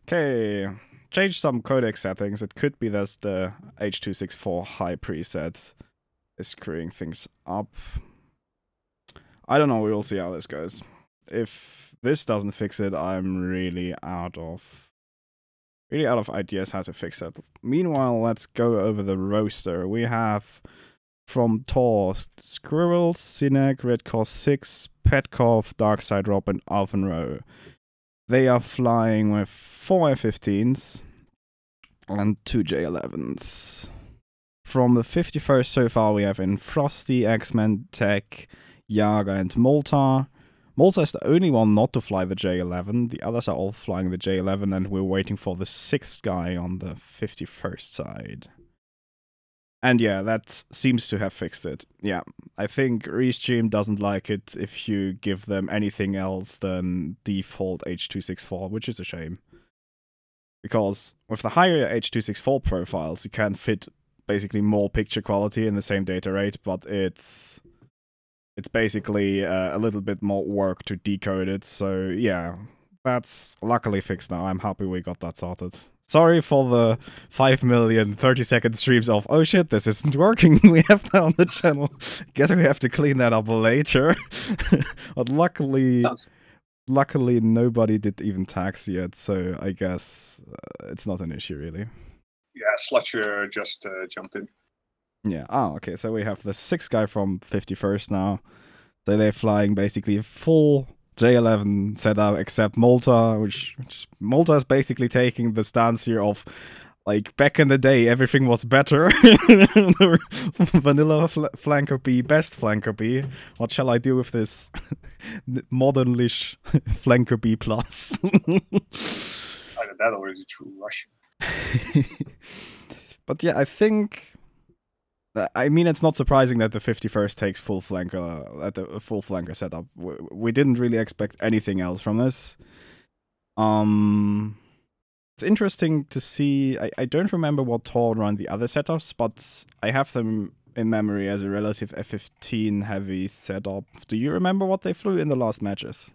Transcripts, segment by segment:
Okay, change some codec settings. It could be that the H.264 high preset is screwing things up. I don't know, we will see how this goes. If this doesn't fix it, I'm really out of ideas how to fix it. Meanwhile, let's go over the roster. We have from TAW, Squirrels, Cinec, Redcore 6, Petkov, Darkside Rob, and Alphenroe. They are flying with 4 F-15s and 2 J-11s. From the 51st so far, we have in Frosty, X-Men, Tech, Yaga, and Malta. Malta is the only one not to fly the J-11. The others are all flying the J-11, and we're waiting for the 6th guy on the 51st side. And yeah, that seems to have fixed it. Yeah, I think Restream doesn't like it if you give them anything else than default H.264, which is a shame. Because with the higher H.264 profiles, you can fit basically more picture quality in the same data rate, but it's basically a little bit more work to decode it. So yeah, that's luckily fixed now. I'm happy we got that sorted. Sorry for the 5 million 30-second streams of, oh shit, this isn't working. We have that on the channel. Guess we have to clean that up later. But luckily nobody did even tags yet, so I guess it's not an issue really. Yeah, Slutcher just jumped in. Yeah, okay, so we have the 6th guy from 51st now. So they're flying basically full J-11 setup except Malta, which Malta is basically taking the stance here of, like, back in the day everything was better. Vanilla flanker B, best flanker B. What shall I do with this modern-lish flanker B plus? Either that or is it true Russian? But yeah, I think... I mean, it's not surprising that the 51st takes full flanker at the full flanker setup. We didn't really expect anything else from this. It's interesting to see. I don't remember what TAW run the other setups, but I have them in memory as a relative F-15 heavy setup. Do you remember what they flew in the last matches?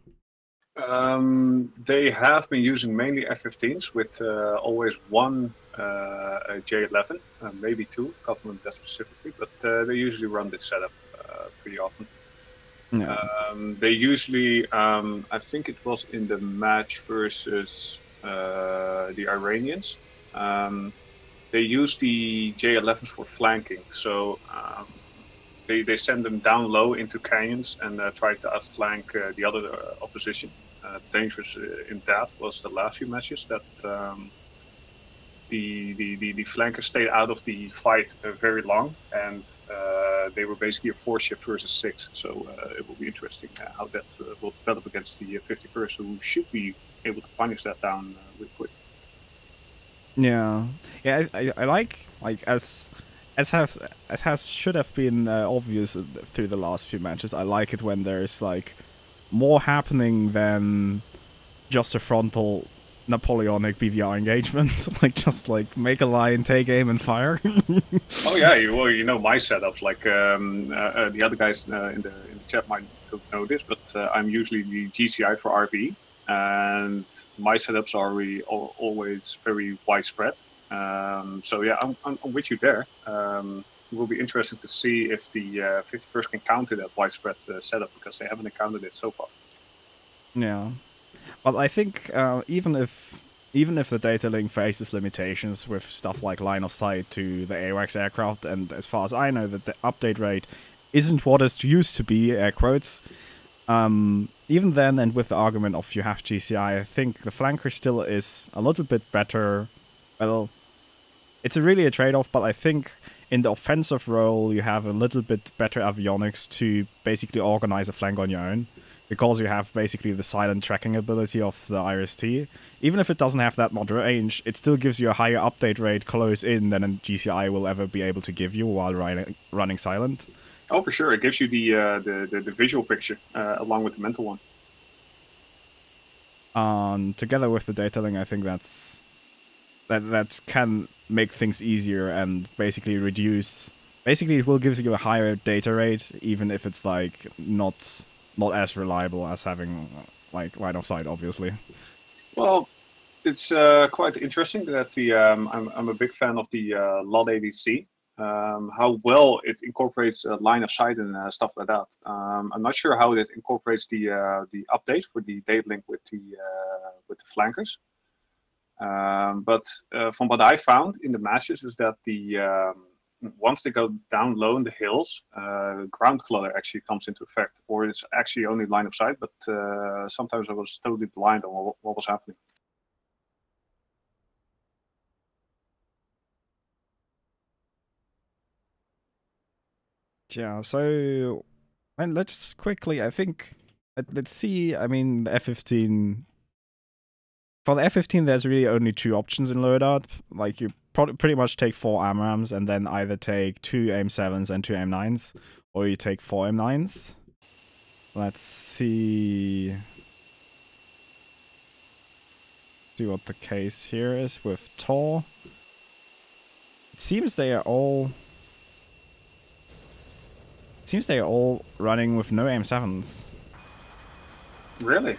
They have been using mainly F-15s with always one J-11, maybe 2, can't remember that specifically, but they usually run this setup pretty often. Yeah. They usually, I think it was in the match versus the Iranians, they use the J-11s for flanking, so they send them down low into canyons and try to outflank the other opposition. Dangerous in that was the last few matches that the flankers stayed out of the fight very long, and they were basically a 4-ship versus 6. So it will be interesting how that will develop against the 51st, who should be able to punish that down really quick. Yeah, I like as should have been obvious through the last few matches. I like it when there's like more happening than just a frontal Napoleonic BVR engagement. Like, just like make a line, take aim, and fire. Oh yeah, well, you know my setups. Like the other guys in the chat might not know this, but I'm usually the GCI for RB, and my setups are really always very widespread. So yeah, I'm with you there. It will be interesting to see if the 51st can counter that widespread setup, because they haven't encountered it so far. Yeah, but I think even if the data link faces limitations with stuff like line of sight to the AWACS aircraft, and as far as I know, that the update rate isn't what it used to be, air quotes. Even then, and with the argument of you have GCI, I think the flanker still is a little bit better. Well, it's really a trade-off, but I think in the offensive role, you have a little bit better avionics to basically organize a flank on your own, because you have basically the silent tracking ability of the IRST. Even if it doesn't have that much range, it still gives you a higher update rate close in than a GCI will ever be able to give you while running silent. Oh, for sure. It gives you the visual picture along with the mental one. Together with the data link, I think that can make things easier and basically reduce. Basically, it will give you a higher data rate, even if it's like not as reliable as having like line of sight, obviously. Well, It's quite interesting that the I'm a big fan of the LOD ADC. How well it incorporates line of sight and stuff like that. I'm not sure how it incorporates the update for the data link with the flankers. But from what I found in the matches is that once they go down low in the hills, ground clutter actually comes into effect, or it's actually only line of sight. But sometimes I was totally blind on what was happening. Yeah, so and let's quickly, I think, let's see. I mean, the F-15. For the F-15, there's really only two options in loadout. Like, you pretty much take 4 AMRAAMs and then either take 2 AIM-7s and 2 AIM-9s, or you take 4 AIM-9s. Let's see what the case here is with TAW. It seems they are all running with no AIM-7s. Really?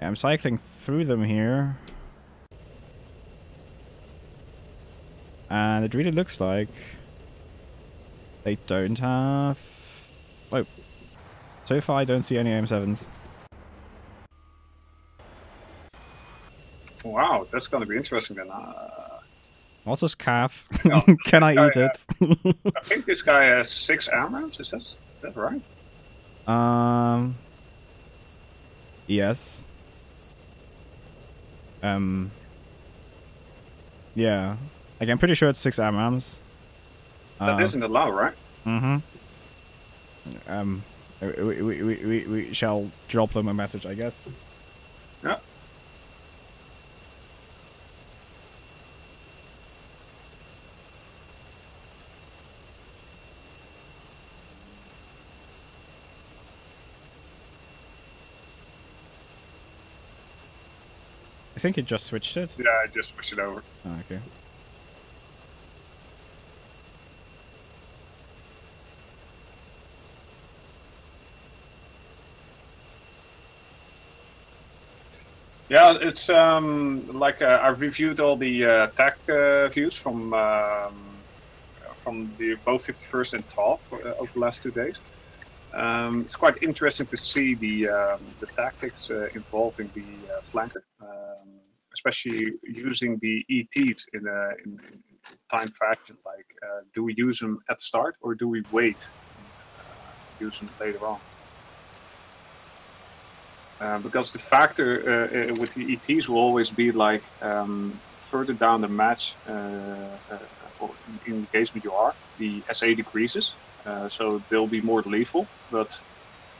I'm cycling through them here. And it really looks like they don't have... Oh. So far I don't see any AIM-7s. Wow, that's gonna be interesting then. What's this calf? No, Can I eat it? I think this guy has 6 AMRAAMs, is that right? Yes. Yeah. Like, I'm pretty sure it's 6 AMRAAMs. That isn't allowed, right? We shall drop them a message, I guess. Yeah. I think it just switched it. Yeah, I just switched it over. Oh, okay. Yeah, it's like I've reviewed all the tech views from the both 51st and TAW over the last 2 days. It's quite interesting to see the tactics involving the flanker, especially using the ETs in time fashion. Like, do we use them at the start or do we wait and use them later on? Because the factor with the ETs will always be like further down the match, or in engagement you are, the SA decreases, so they'll be more lethal. But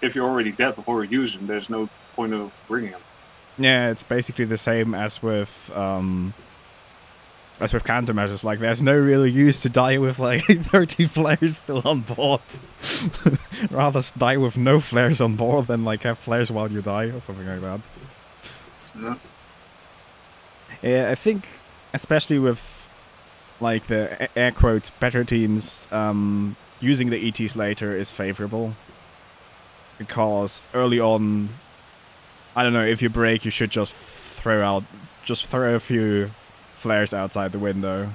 if you're already dead before you use them, there's no point of bringing them. Yeah, it's basically the same as with countermeasures. Like, there's no real use to die with like 30 flares still on board. Rather die with no flares on board than like have flares while you die or something like that. Yeah. Yeah, I think especially with like the air quotes better teams, using the ETs later is favorable, because early on, I don't know, if you break, you should just throw a few flares outside the window.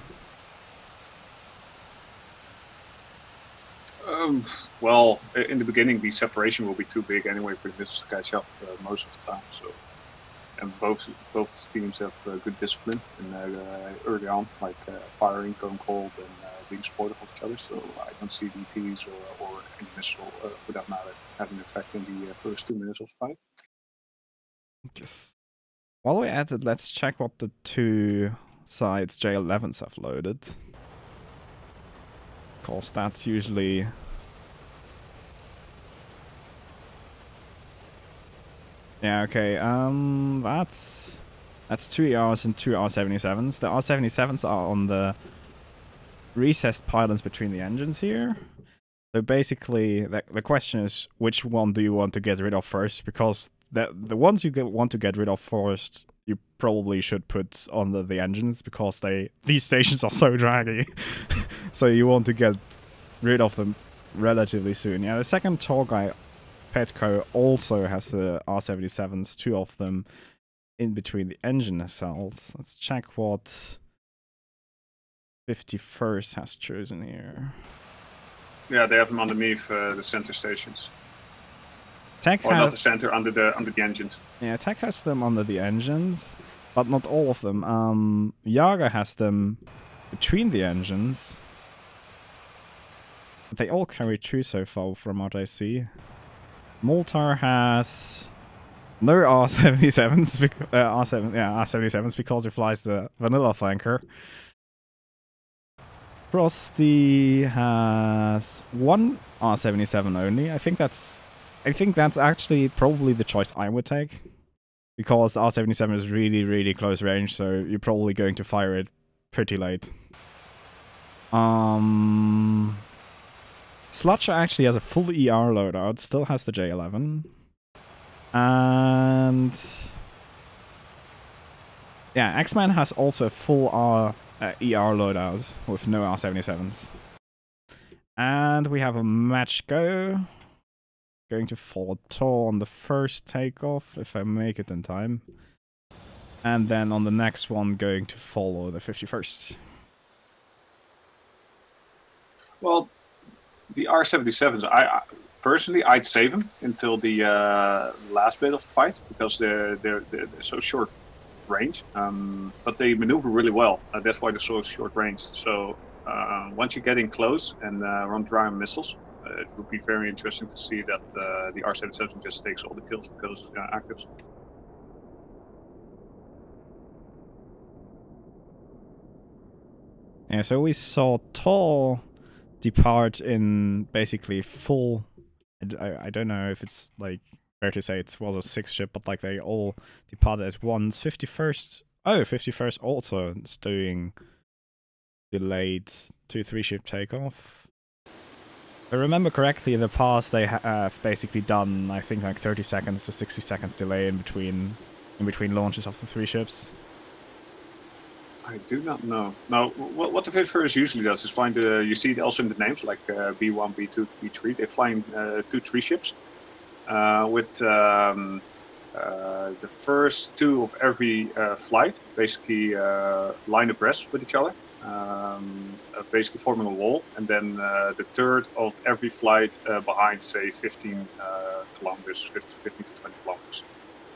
Well, in the beginning, the separation will be too big anyway for the missiles to catch up most of the time. So, and both teams have good discipline and early on, like firing, going cold, and being supportive of each other. So I don't see the ETs or any missile, for that matter, having an effect in the first 2 minutes of the fight. Just while we're at it, let's check what the 2 sides J11s have loaded. Of course, that's usually... Yeah, okay, that's 2 ERs and 2 R77s. The R77s are on the recessed pylons between the engines here. So basically, the question is, which one do you want to get rid of first? Because the ones you want to get rid of first, you probably should put on the engines, because these stations are so draggy. So you want to get rid of them relatively soon. Yeah, the second TAW guy Petco also has the R77s, 2 of them in between the engine nacelles. Let's check what 51st has chosen here. Yeah, they have them underneath the center stations. Tech or not the center, under the engines. Yeah, Tech has them under the engines, but not all of them. Yaga has them between the engines. They all carry 2 so far from what I see. Moltar has no R77s, R77s because he flies the vanilla flanker. Frosty has 1 R77 only. I think that's actually probably the choice I would take, because R77 is really, really close range, so you're probably going to fire it pretty late. Slutcher actually has a full ER loadout, still has the J11. And yeah, X-Man has also a full ER loadout with no R77s. And we have a match going to follow TAW on the first takeoff, if I make it in time. And then on the next one, going to follow the 51st. Well, the R77s, I personally, I'd save them until the last bit of the fight, because they're so short range. But they maneuver really well. That's why they're so short range. So once you get in close and run dry on missiles, it would be very interesting to see that the R77 just takes all the kills because actives. Yeah, so we saw TAW depart in basically full. I don't know if it's like fair to say it was a 6 ship, but like they all departed at once. 51st. Oh, 51st also is doing delayed 2-3 ship takeoff. If I remember correctly, in the past they have basically done, I think, like 30 seconds to 60 seconds delay in between launches of the 3 ships. I do not know. Now, what the 51st usually does is find you see it also in the names, like B1, B2, B3. They fly in 2-3 ships with the first 2 of every flight basically line abreast with each other, basically forming a wall, and then the third of every flight behind, say, 15 kilometers, 15 to 20 kilometers,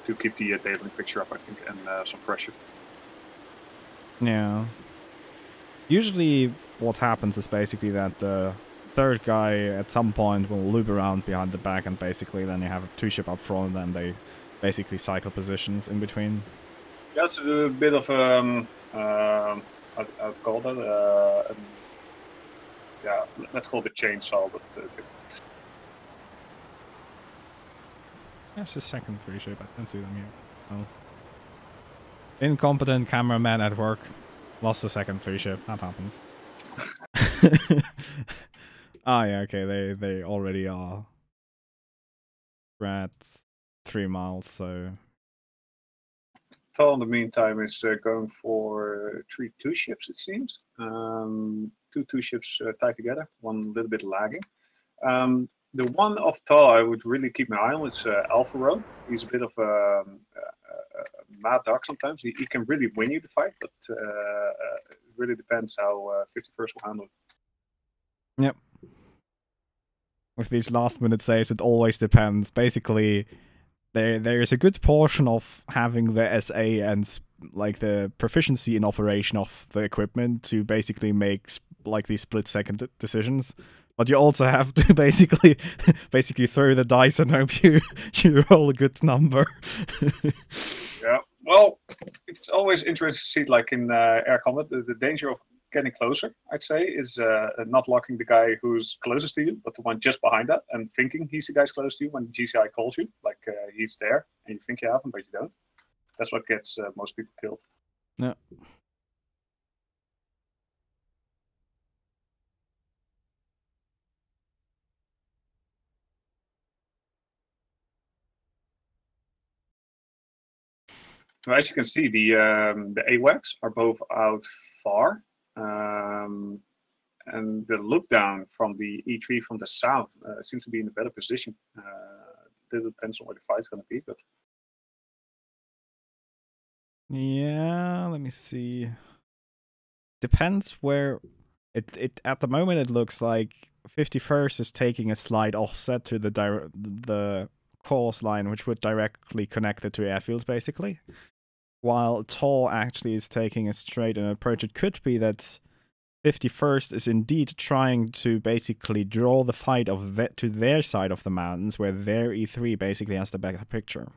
to keep the daily picture up, I think, and some pressure. Yeah. Usually what happens is basically that the third guy at some point will loop around behind the back, and basically then you have a 2 ship up front, and they basically cycle positions in between. That's a bit of how to call that? Yeah, let's call it a chainsaw, but That's the second 3 ship. I don't see them here. Oh. Incompetent cameraman at work. Lost the second 3 ship. That happens. Ah, yeah, okay. They already are. We're at 3 miles, so. TAW in the meantime is going for 3 2 ships, it seems. 2 2 ships tied together, one a little bit lagging. The one of TAW I would really keep my eye on is Alpha Road. He's a bit of a mad dog sometimes. He can really win you the fight, but it really depends how 51st will handle it. Yep. With these last minute saves, it always depends. Basically, there is a good portion of having the SA and like the proficiency in operation of the equipment to basically make like these split-second decisions. But you also have to basically throw the dice and hope you roll a good number. Yeah, well, it's always interesting to see, like in air combat, the danger of getting closer, I'd say, is not locking the guy who's closest to you, but the one just behind that, and thinking he's the guy close to you when the GCI calls you, like he's there, and you think you have him, but you don't. That's what gets most people killed. Yeah. Well, as you can see, the AWACS are both out far, and the look down from the E3 from the south seems to be in a better position. depends on where the fight's going to be, but yeah, let me see. Depends where it at the moment it looks like 51st is taking a slight offset to the course line, which would directly connect it to airfields basically. While TAW actually is taking a straight approach. It could be that 51st is indeed trying to basically draw the fight to their side of the mountains, where their E3 basically has the better picture.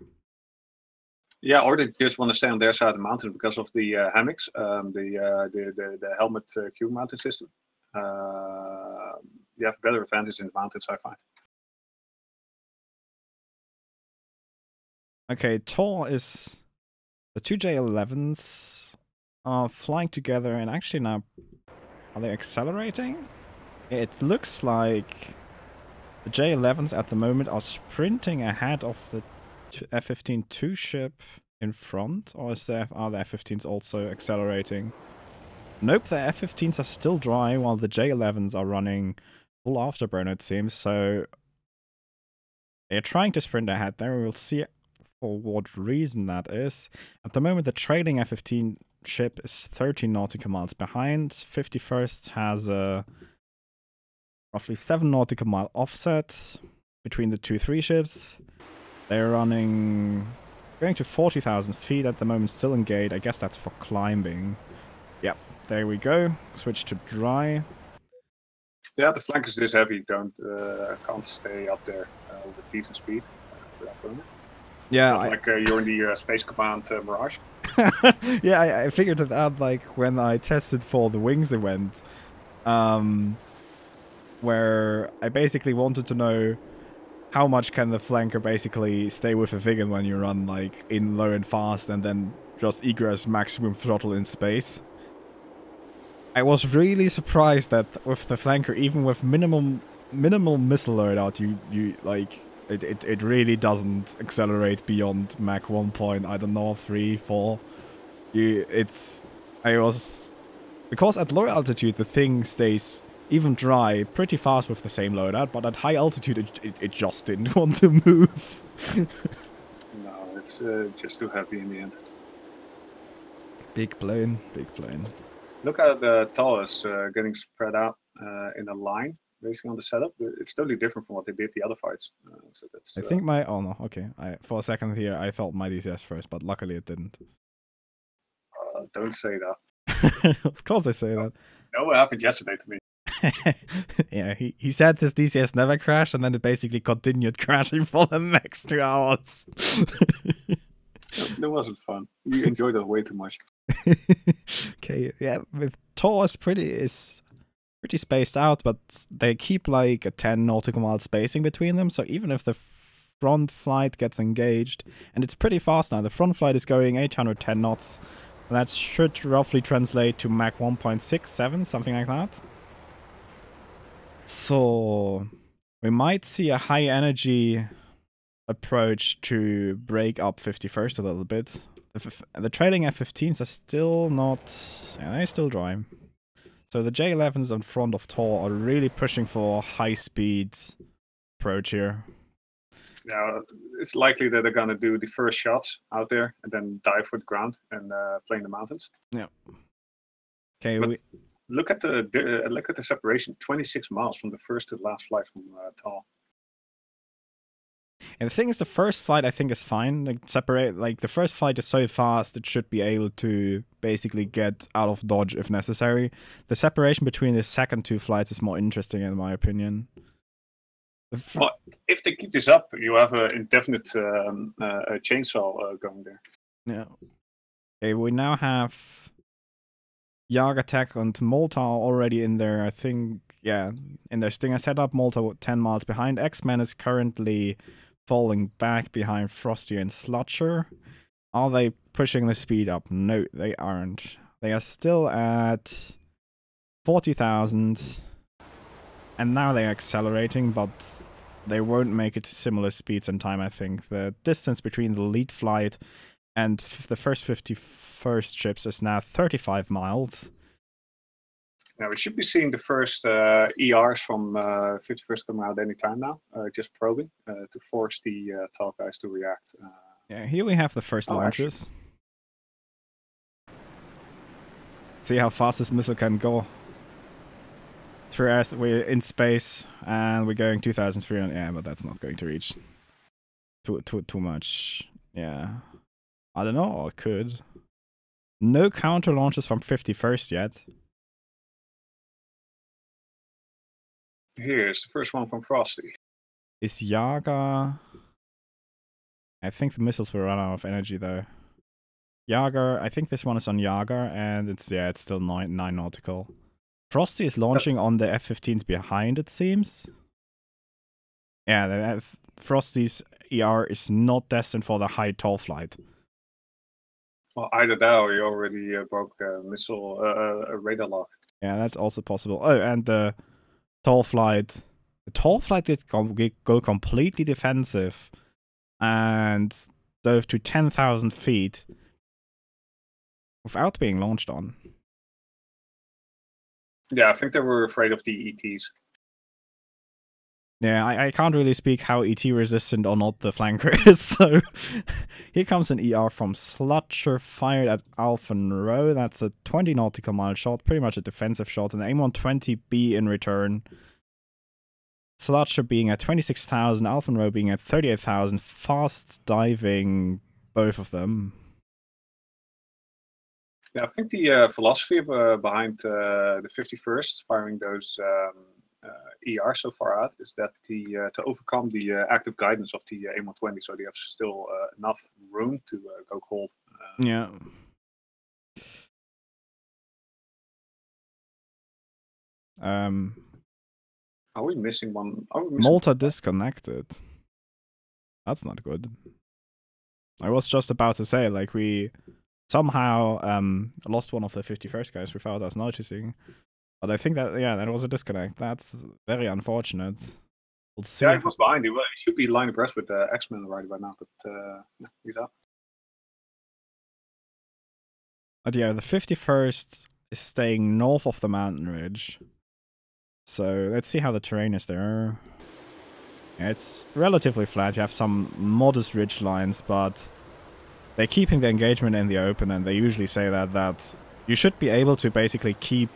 Yeah, or they just want to stay on their side of the mountain because of the hammocks, the helmet Q mounting system. You have better advantage in the mountains, I find. Okay, TAW is the two J11s are flying together, and actually now are they accelerating? It looks like the J11s at the moment are sprinting ahead of the F-15-2 ship in front, or are the F-15s also accelerating? Nope, the F-15s are still dry while the J11s are running full afterburner, it seems, so they're trying to sprint ahead there. We'll see for what reason that is. At the moment, the trailing F-15 ship is 13 nautical miles behind. 51st has a roughly 7 nautical mile offset between the 2-3 ships. They're going to 40,000 feet at the moment, still engaged. I guess that's for climbing. Yep, there we go. Switch to dry. Yeah, the flank is this heavy. Can't stay up there with decent speed without burning. Yeah, it's not like you're in the Space Command Mirage. Yeah, I figured it out like when I tested for the Wings event, where I basically wanted to know how much can the flanker basically stay with a Vigan when you run like in low and fast and then just egress maximum throttle in space. I was really surprised that with the flanker, even with minimal missile loadout, you like it really doesn't accelerate beyond Mach 1 point, I don't know, 3, 4. Because at low altitude the thing stays even dry pretty fast with the same loadout, but at high altitude it just didn't want to move. No, it's just too heavy in the end. Big plane, big plane. Look at the TAW is getting spread out in a line, basically on the setup. It's totally different from what they did the other fights. So that's. I think my oh no, okay. For a second here I thought my DCS first, but luckily it didn't. Don't say that. Of course I say that. No, what happened yesterday to me. Yeah, he said this DCS never crashed, and then it basically continued crashing for the next 2 hours. That wasn't fun. You enjoyed it way too much. Okay, yeah, with TAW is pretty spaced out, but they keep like a 10 nautical mile spacing between them, so even if the front flight gets engaged, and it's pretty fast now, the front flight is going 810 knots, and that should roughly translate to Mach 1.67, something like that. So we might see a high energy approach to break up 51st a little bit. The trailing F-15s are still not... yeah, they're still dry. So the J11s in front of TAW are really pushing for high speed approach here. Yeah, it's likely that they're going to do the first shots out there and then dive for the ground and play in the mountains. Yeah. Okay, look at the separation, 26 miles from the first to the last flight from TAW. And the thing is, the first flight I think is fine. Like the first flight is so fast it should be able to basically get out of dodge if necessary. The separation between the second 2 flights is more interesting in my opinion. Well, if they keep this up, you have an indefinite chainsaw going there. Yeah. Okay, we now have Jagertech and Malta already in there. I think, yeah, in their Stinger setup. Malta 10 miles behind. X-Men is currently falling back behind Frosty and Slutcher. Are they pushing the speed up? No, they aren't. They are still at 40,000. And now they're accelerating, but they won't make it to similar speeds in time, I think. The distance between the lead flight and the first 51st ships is now 35 miles. Now we should be seeing the first ERs from 51st coming out anytime now. Just probing to force the TAW guys to react. Yeah, here we have the first launches. Actually. See how fast this missile can go. We're in space and we're going 2,300. Yeah, but that's not going to reach too much. Yeah, I don't know. Or it could. No counter launches from 51st yet. Here's the first one from Frosty. Is Yaga? I think the missiles will run out of energy though. Yaga, I think this one is on Yaga, and it's still 9 nautical. Frosty is launching on the F-15s behind, it seems. Yeah, Frosty's ER is not destined for the high TAW flight. Well, either that or he already broke a missile, a radar lock. Yeah, that's also possible. Oh, and the TAW flight. The TAW flight did go completely defensive and dove to 10,000 feet without being launched on. Yeah, I think they were afraid of the ETs. Yeah, I can't really speak how ET resistant or not the flanker is, so here comes an ER from Slutcher fired at Alphen Row. That's a 20 nautical mile shot, pretty much a defensive shot, and AIM-120B in return. Slutcher being at 26,000, Alphen Row being at 38,000, fast diving, both of them. Yeah, I think the philosophy behind the 51st firing those ER so far out is that to overcome the active guidance of the AIM-120, so they have still enough room to go cold. Yeah. Are we missing one? Malta disconnected. That's not good. I was just about to say, like, we somehow lost one of the 51st guys without us noticing. But I think that, that was a disconnect. That's very unfortunate. We'll see. Yeah, he was behind. He should be line abreast with X-Men right about now, but yeah, he's out. But yeah, the 51st is staying north of the mountain ridge. So let's see how the terrain is there. Yeah, it's relatively flat. You have some modest ridge lines, but they're keeping the engagement in the open, and they usually say that you should be able to basically keep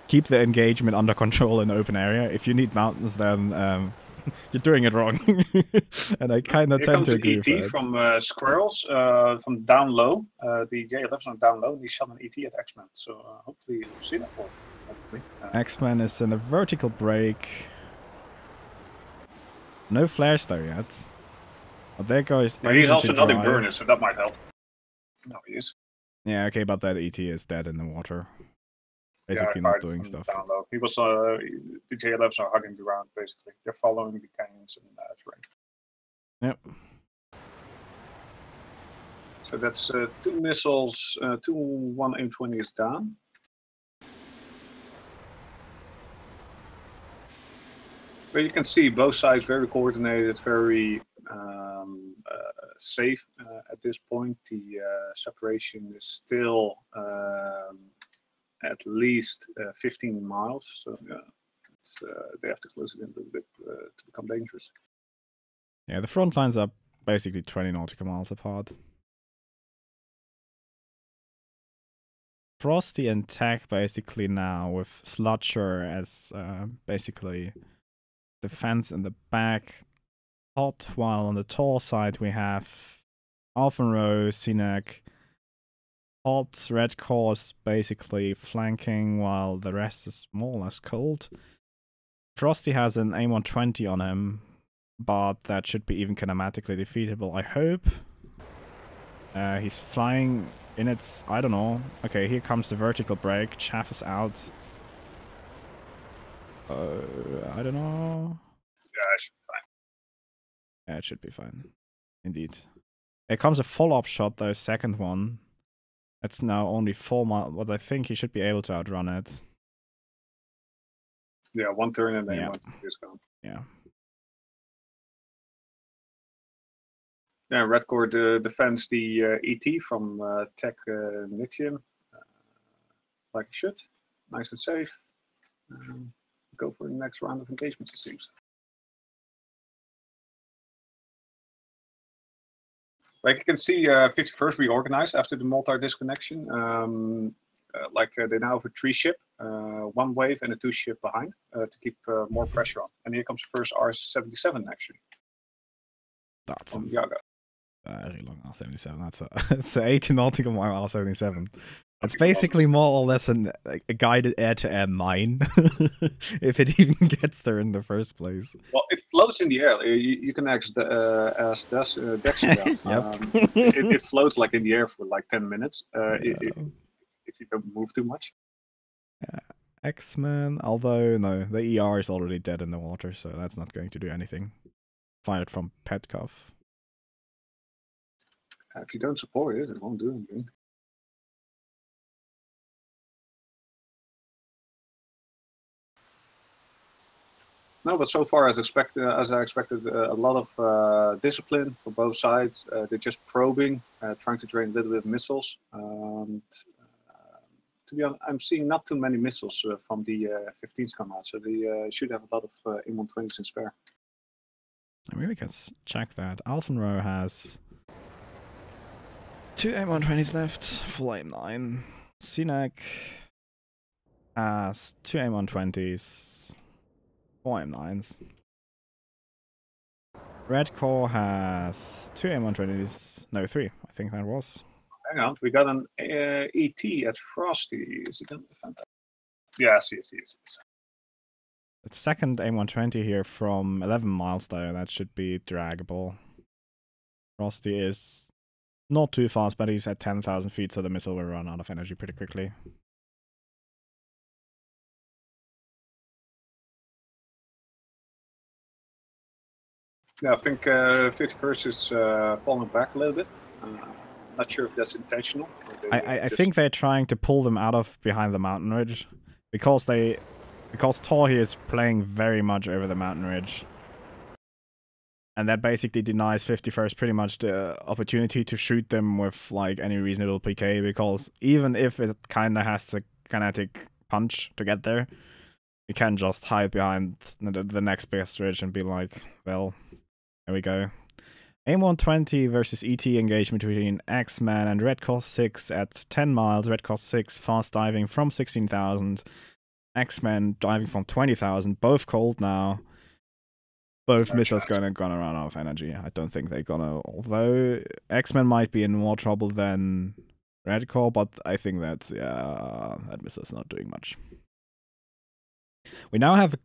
the engagement under control in the open area. If you need mountains, then you're doing it wrong. And I kind of tend to agree with that. From Squirrels, from down low. The J11's on down low, and he shot an ET at X-Men. So hopefully you'll see that one. X-Men is in a vertical break. No flares though yet. But there goes. But he's also not in burner, so that might help. No, he is. Yeah, okay, but that ET is dead in the water. Basically not doing stuff. Down low. He was, the J11s are hugging the ground, basically. They're following the canyons and terrain. Yep. So that's 2 missiles, 1 AIM-20 is down. But you can see both sides very coordinated, very safe at this point. The separation is still at least 15 miles, so they have to close it in a little bit to become dangerous. Yeah, the front lines are basically 20 nautical miles apart. Frosty and Tech basically now with Slutcher as basically defense in the back. Hot, while on the TAW side we have Alphen Row, Sinek, Hot, Red Course basically flanking while the rest is more or less cold. Frosty has an AIM-120 on him, but that should be even kinematically defeatable, I hope. He's flying in its, I don't know. Okay, here comes the vertical break. Chaff is out. I don't know. Yeah, it should be fine. Yeah, it should be fine. Indeed. Here comes a follow-up shot, though, second one. That's now only 4 miles, but I think he should be able to outrun it. Yeah, 1 turn and then 1 discount. Yeah. Yeah, Red Core defends the ET from Tech Nitium like it should. Nice and safe. go for the next round of engagements, it seems. Like you can see, 51st reorganized after the Maltar disconnection. They now have a 3-ship, 1 wave and a 2-ship behind to keep more pressure on. And here comes the first R77 actually. That's from Yaga. Very long R77. It's an 80 nautical mile R77. It's basically more or less a guided air-to-air mine, if it even gets there in the first place. Well, it floats in the air. You can ask Dexter. Yep. It floats like in the air for like 10 minutes if you don't move too much. X-Men, although no, the ER is already dead in the water, so that's not going to do anything. Fired from Petkov. If you don't support it, it won't do anything. No, but so far as I expected, a lot of discipline for both sides. They're just probing, trying to drain a little bit of missiles. To be honest, I'm seeing not too many missiles from the 15s come out, so they should have a lot of M120s in spare. I mean, we can check that. Alphenroe has 2 M120s left, full aim 9. CNAC has 2 M120s, 4 M9s. Red Core has 2 M120s, no, 3, I think that was. Hang on, we got an ET at Frosty. Is he going to defend that? Yes, yes. The second M120 here from 11 miles though, that should be draggable. Frosty is not too fast, but he's at 10,000 feet, so the missile will run out of energy pretty quickly. Yeah, I think 51st is falling back a little bit. Not sure if that's intentional. I think they're trying to pull them out of behind the mountain ridge, because TAW here is playing very much over the mountain ridge, and that basically denies 51st pretty much the opportunity to shoot them with like any reasonable PK, because even if it kind of has the kinetic punch to get there, you can just hide behind the next best ridge and be like, well, there we go. AIM-120 versus ET engagement between X-Man and Red Cross 6 at 10 miles. Red Cross 6 fast diving from 16,000. X-Men diving from 20,000. Both cold now. Both missiles gonna run out of energy. I don't think they're gonna. Although X-Men might be in more trouble than Red Core, but I think that's that missile's not doing much. We now have a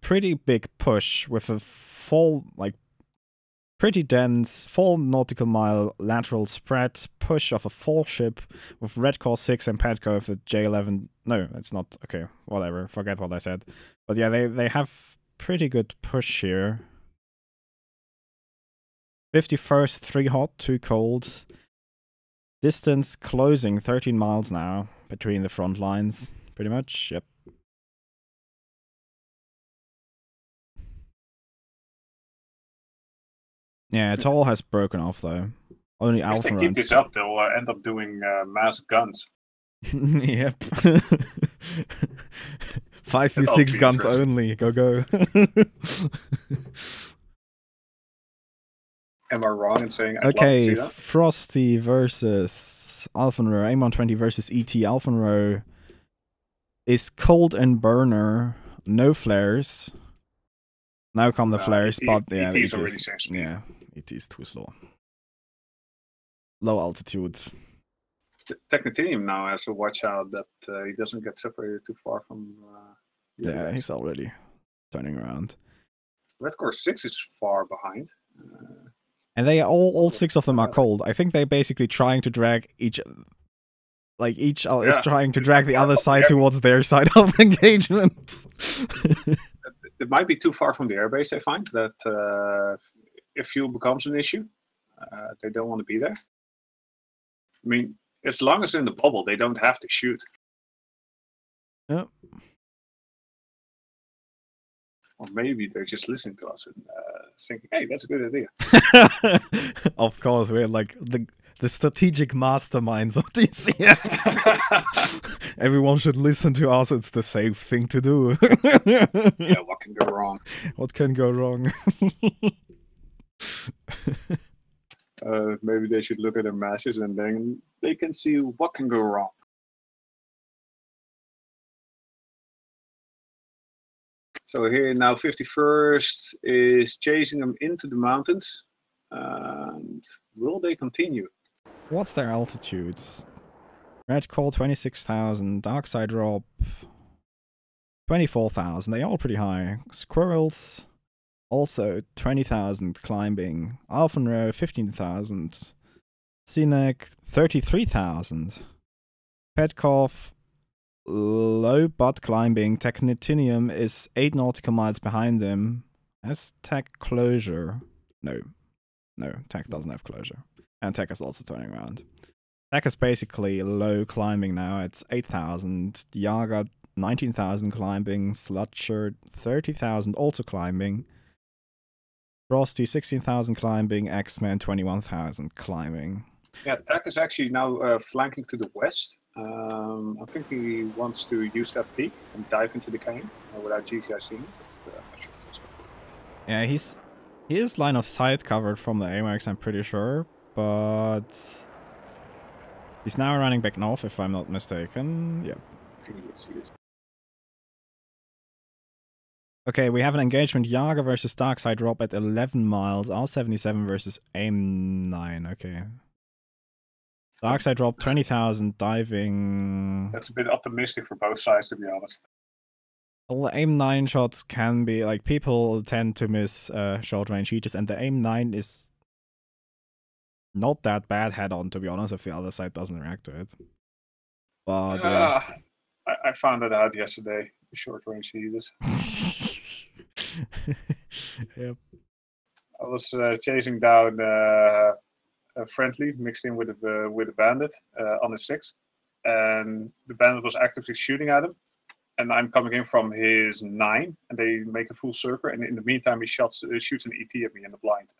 pretty big push with a full pretty dense 4 nautical mile lateral spread push of a 4-ship with Red Core 6 and Petco with the J11. No, it's not. Okay, whatever. Forget what I said. But yeah, they have pretty good push here. 51st, 3 hot, 2 cold. Distance closing 13 miles now between the front lines. Pretty much, yep. Yeah, TAW has broken off though. Only Alpha. If they keep this up, they'll end up doing mass guns. Yep. 5v6 guns only. Go. Am I wrong in saying? Okay, Frosty versus Alphenroe. AIM-120 versus ET. Alphenroe is cold and burner. No flares. Now come the flares, but yeah, ET is already same speed. Yeah, ET is too slow. Low altitude. Technitinium now has to watch out that he doesn't get separated too far from. Yeah, he's already turning around. Red Core 6 is far behind. And they all 6 of them are cold. I think they're basically trying to drag each is trying to drag the other side towards their side of engagement. It might be too far from the airbase, I find, that if fuel becomes an issue, they don't want to be there. I mean, as long as they're in the bubble, they don't have to shoot. Yep. Or maybe they're just listening to us and thinking, hey, that's a good idea. Of course, we're like the strategic masterminds of DCS. Everyone should listen to us. It's the safe thing to do. Yeah, what can go wrong? What can go wrong? Maybe they should look at their matches and then they can see what can go wrong. So here now 51st is chasing them into the mountains. And will they continue? What's their altitudes? Red Call 26,000, Dark Side Rob 24,000. They're all pretty high. Squirrels also 20,000 climbing. Alphenroe 15,000. Sinek 33,000. Petkov low but climbing. Technitinium is 8 nautical miles behind him. Has Tech closure? No. No, Tech doesn't have closure. And Tech is also turning around. Tech is basically low climbing now. It's 8,000. Yaga 19,000 climbing. Slutcher 30,000 also climbing. Frosty 16,000 climbing. X-Men 21,000 climbing. Yeah, Tech is actually now flanking to the west. I think he wants to use that peak and dive into the canyon without GTI seeing it. But, I'm not sure if that's good. Yeah, he is line of sight covered from the AMAX, I'm pretty sure, but he's now running back north, if I'm not mistaken. Yep. Yes, yes. Okay, we have an engagement Yaga versus Darkside Rob at 11 miles, R77 versus AIM-9, okay. Darkside Rob 20,000 diving. That's a bit optimistic for both sides, to be honest. Well, the AIM-9 shots can be, like, people tend to miss short-range heaters, and the AIM-9 is not that bad head-on, to be honest, if the other side doesn't react to it. But, I found that out yesterday, the short-range heaters. Yep. I was chasing down a friendly mixed in with a bandit on a 6, and the bandit was actively shooting at him. And I'm coming in from his 9, and they make a full circle. And in the meantime, he shoots an ET at me in the blind.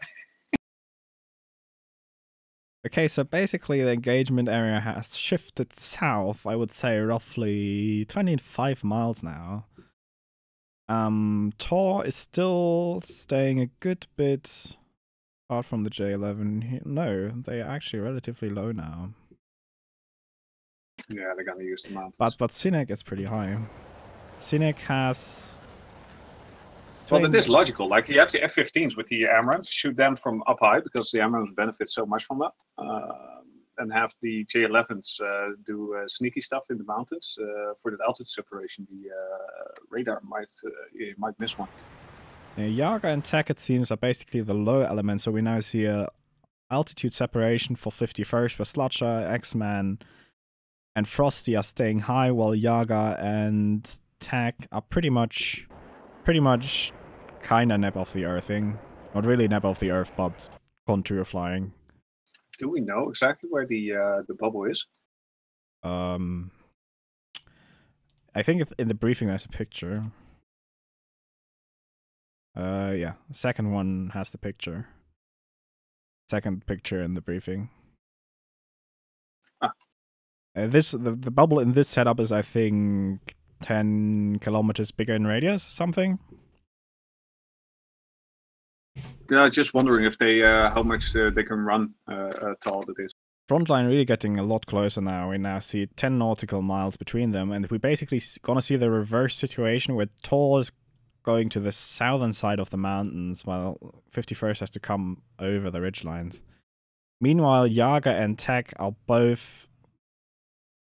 Okay, so basically the engagement area has shifted south, I would say roughly 25 miles now. TAW is still staying a good bit apart from the J11. No, they are actually relatively low now. Yeah, they're gonna use the mountains. But Sinek is pretty high. Sinek has... Well, it is logical. Like, you have the F-15s with the AMRAAMs, shoot them from up high, because the AMRAAMs benefit so much from that. And have the J11s do sneaky stuff in the mountains. For the altitude separation, the radar might miss one. Yaga and Tech, it seems, are basically the low elements, so we now see a altitude separation for 51st, where Slutcher, X-Man, and Frosty are staying high, while Yaga and Tech are pretty much kinda neb off the earthing. Not really neb off the earth, but contour flying. Do we know exactly where the bubble is? I think in the briefing there's a picture. Yeah, the second one has the picture. Second picture in the briefing. Ah. The bubble in this setup is, I think, 10 kilometers bigger in radius, something. Yeah, just wondering if they how much they can run tall that is. Frontline really getting a lot closer now. We now see 10 nautical miles between them, and we basically gonna see the reverse situation where TAW is going to the southern side of the mountains, while 51st has to come over the ridgelines. Meanwhile, Yaga and Tech are both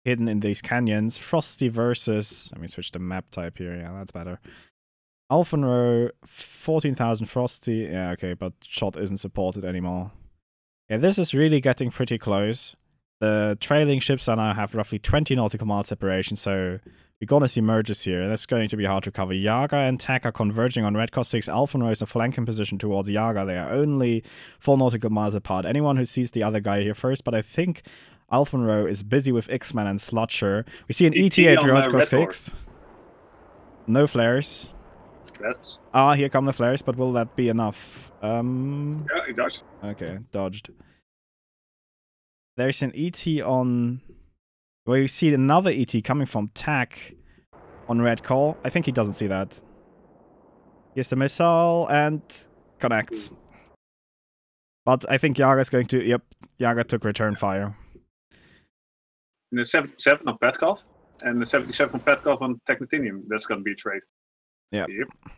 hidden in these canyons. Frosty versus... Let me switch the map type here. Yeah, that's better. Alphenroe, 14,000 Frosty. Yeah, okay, but shot isn't supported anymore. Yeah, this is really getting pretty close. The trailing ships are now have roughly 20 nautical mile separation, so we're gonna see merges here. That's going to be hard to cover. Yaga and Tech are converging on Red Cost 6. Alphenroe is a flanking position towards Yaga. They are only 4 nautical miles apart. Anyone who sees the other guy here first, but I think Alphenroe is busy with X-Man and Slutcher. We see an ET at Red Cost 6. No flares. That's... Here come the flares, but will that be enough? Yeah, he dodged. Okay, dodged. There's an ET on... where you see another ET coming from TAC on red call. I think he doesn't see that. Here's the missile and connects. But I think Yaga's going to... Yep, Yaga took return fire. And the 77 on Petkov and the 77 on Petkov on Technotinium. That's going to be a trade. Yeah. Yep.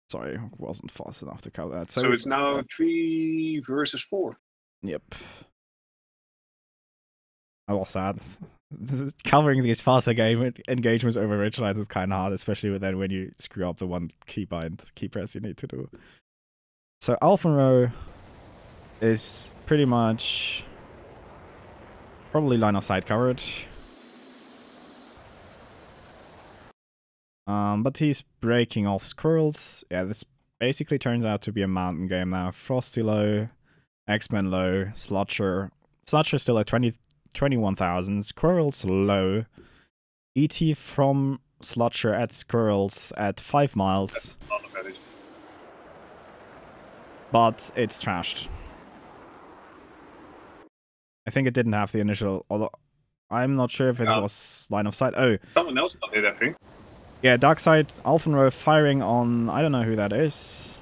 Sorry, wasn't fast enough to cover that. So it's now 3 versus 4. Yep. I was sad. Covering these faster engagements over Rich Lines is kind of hard, especially then when you screw up the one key press you need to do. So Alpha is pretty much probably line of sight coverage. But he's breaking off squirrels. Yeah, this basically turns out to be a mountain game now. Frosty low, X-Men low, Slotcher still at 21,000, Squirrels low, ET from Slotcher at Squirrels at 5 miles. But it's trashed. I think it didn't have the initial, although I'm not sure if it was line of sight. Oh. Someone else did, I think. Yeah, Darkside, Alphenroe firing on, I don't know who that is.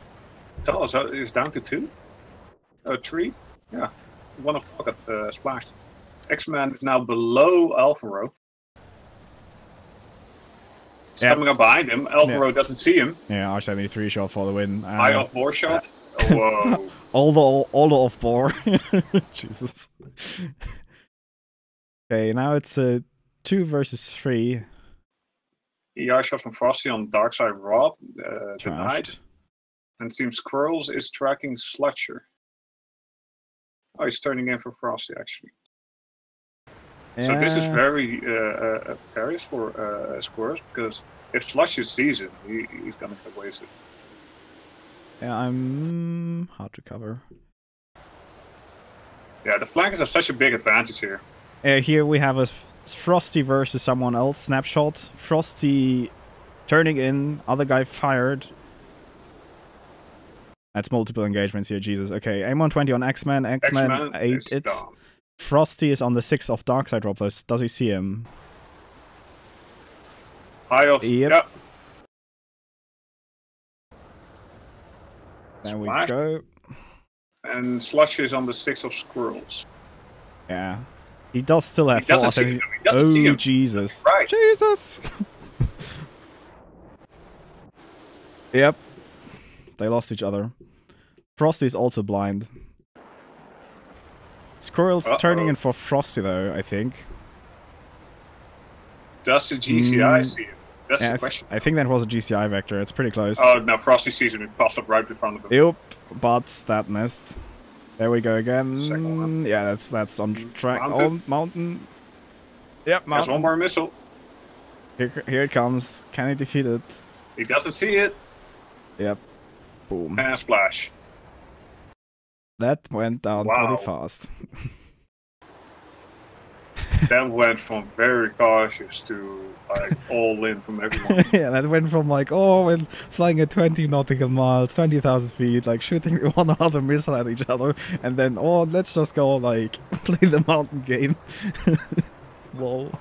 TAW is down to 2? 3? Yeah. One of them got splashed. X-Man is now below Alphenroe. It's coming up behind him. Alphenroe doesn't see him. Yeah, R73 shot for the win. High off bore shot. Oh, whoa. all the off bore. Jesus. Okay, now it's 2 versus 3. ER shot from Frosty on Darkside Rob. Denied. And Team Squirrels is tracking Slutcher. Oh, he's turning in for Frosty, actually. Yeah. So this is very precarious for Squirrels, because if Slutcher sees him, he's gonna get wasted. Yeah, I'm hard to cover. Yeah, the flankers have such a big advantage here. Here we have a Frosty versus someone else snapshot. Frosty turning in, other guy fired. That's multiple engagements here, Jesus. Okay, aim 120 on X-Men. X-Men ate it. Done. Frosty is on the 6 of Darkside Rob, though. Does he see him? High off. Yep. Yep. There we go. And Slutcher is on the 6 of Squirrels. Yeah. He does still have 4. Oh, Jesus. Right. Jesus! Yep. They lost each other. Frosty's also blind. Squirrel's turning in for Frosty, though, I think. Does the GCI see him? That's the question. I think that was a GCI vector. It's pretty close. Oh, no, Frosty sees him. It pops up right in front of him. Yep, but that missed. There we go again. Yeah, that's on track. Mountain. Yep, mountain. There's one more missile. Here it comes. Can he defeat it? He doesn't see it. Yep. Boom. And splash. That went down pretty fast. That went from very cautious to like all in from everyone. Yeah, that went from like, oh, we're flying at 20 nautical miles, 20,000 feet, like shooting one other missile at each other, and then, oh, let's just go like play the mountain game. Lol.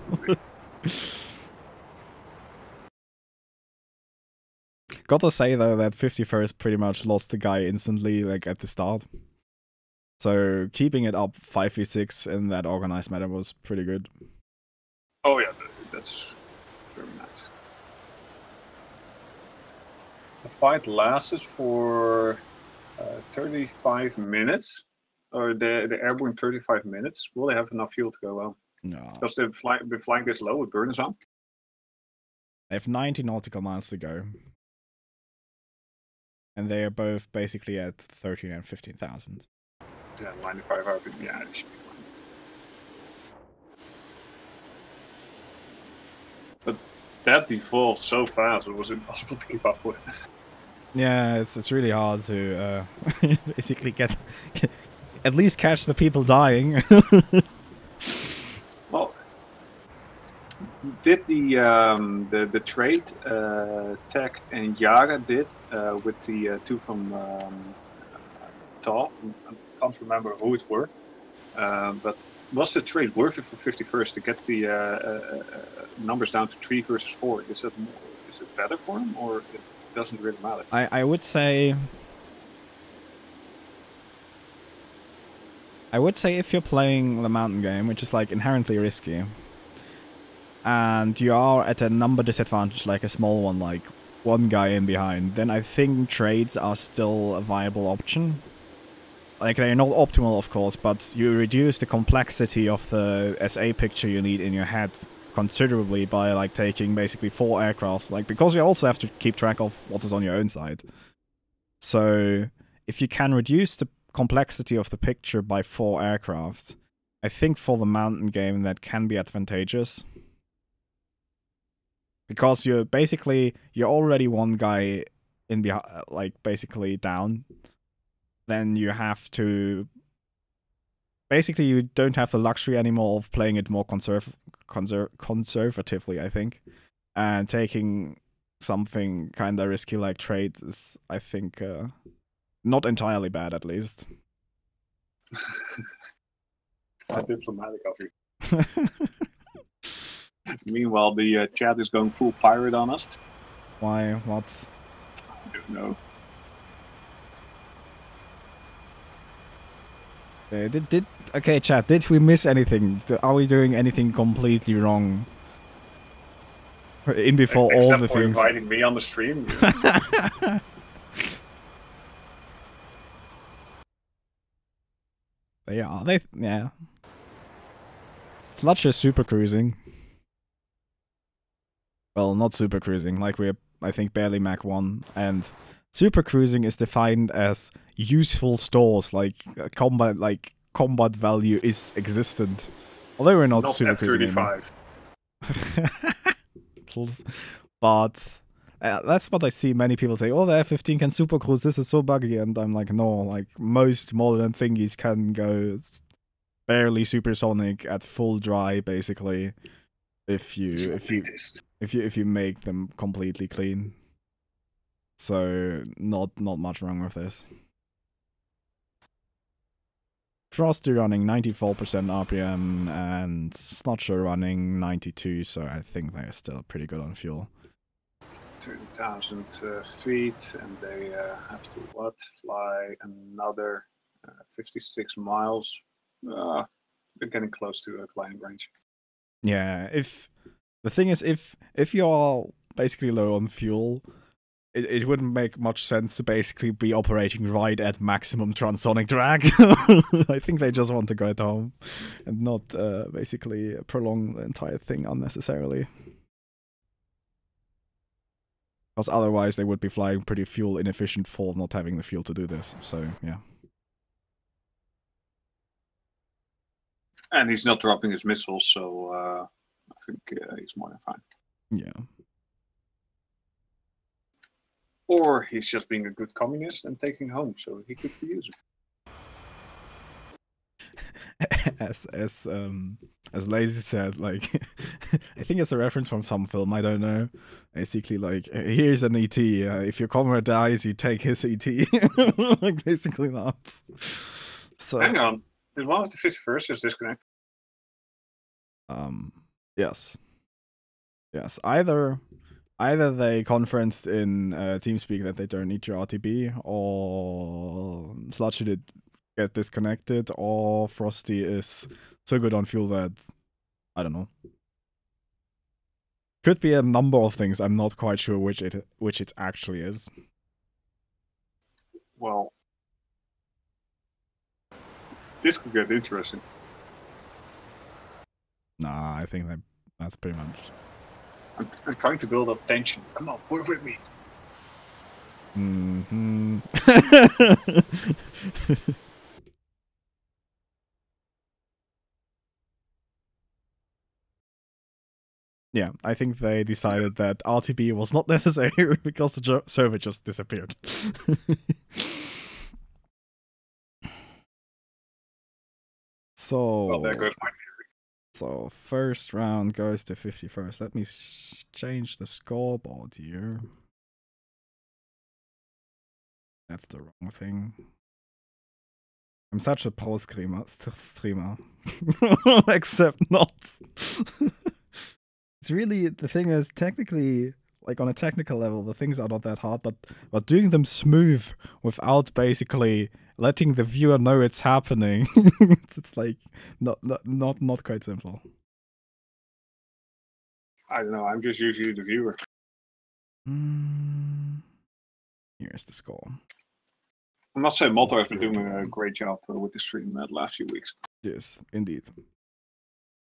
Gotta say though that 51st pretty much lost the guy instantly, like at the start. So keeping it up 5v6 in that organized manner was pretty good. Oh yeah, that's very nice. The fight lasted for 35 minutes, or the airborne 35 minutes. Will they have enough fuel to go well? No. Because they've been flying this low with burners on. They have 90 nautical miles to go. And they are both basically at 13 and 15,000. Yeah, 95 RPM. Yeah, they should be fine. But that devolved so fast, it was impossible to keep up with. Yeah, it's really hard to basically get at least catch the people dying. Well, did the trade Tech and Yaga did with the 2 from TAW? I can't remember who it were, but Was the trade worth it for 51st to get the numbers down to 3 versus 4? Is it better for him, or it doesn't really matter? I would say if you're playing the mountain game, which is like inherently risky, and you are at a number disadvantage, like a small one, like one guy in behind, then I think trades are still a viable option. Like, they're not optimal, of course, but you reduce the complexity of the SA picture you need in your head considerably by, like, taking basically 4 aircraft, like, because you also have to keep track of what is on your own side. So, if you can reduce the complexity of the picture by 4 aircraft, I think for the mountain game that can be advantageous. Because you're already one guy in behind, like, basically down. Then you have to... Basically, you don't have the luxury anymore of playing it more conservatively, I think. And taking something kind of risky like trades is, I think, not entirely bad, at least. Quite diplomatic of you. Meanwhile, the chat is going full pirate on us. Why? What? I don't know. Okay, chat, did we miss anything? Are we doing anything completely wrong? In before all the things. Except for inviting me on the stream. Yeah. Sludge is super cruising. Well, not super cruising, like we're, I think, barely Mach 1, and super cruising is defined as useful stores, like combat value is existent. Although we're not super cruising anymore. But that's what I see many people say, oh, the F-15 can super cruise, this is so buggy, and I'm like, no, like, most modern thingies can go barely supersonic at full dry, basically, if you make them completely clean. So not much wrong with this. Frosty running 94% RPM and Sludger running 92, so I think they're still pretty good on fuel. 2,000 feet, and they have to fly another 56 miles. They're getting close to a climbing range. Yeah, the thing is, if you're basically low on fuel, it wouldn't make much sense to basically be operating right at maximum transonic drag. I think they just want to go at home and not basically prolong the entire thing unnecessarily. Because otherwise they would be flying pretty fuel inefficient for not having the fuel to do this. So, yeah. And he's not dropping his missiles, so I think he's more than fine. Yeah. Or he's just being a good communist and taking home, so he could be used. As Lazy said, like, I think it's a reference from some film, I don't know. Basically, like, here's an ET. If your comrade dies, you take his ET. Like, basically that. So, hang on, did one of the 51st just disconnect? Yes. Yes. Either they conferenced in TeamSpeak that they don't need your RTB, or Sludge did get disconnected, or Frosty is so good on fuel that, I don't know. Could be a number of things. I'm not quite sure which it actually is. Well, this could get interesting. Nah, I think that's pretty much. I'm trying to build up tension. Come on, work with me. Mm-hmm. Yeah, I think they decided that RTB was not necessary because the server just disappeared. So, well, there goes my theory. So, first round goes to 51st. Let me change the scoreboard here. That's the wrong thing. I'm such a pro streamer. Except not. It's really, the thing is, technically, like on a technical level, the things are not that hard, but doing them smooth without basically letting the viewer know it's happening, it's like not quite simple. I don't know. I'm just usually the viewer. Here's the score. I must say, Malto has been doing a great job with the stream the last few weeks. Yes, indeed.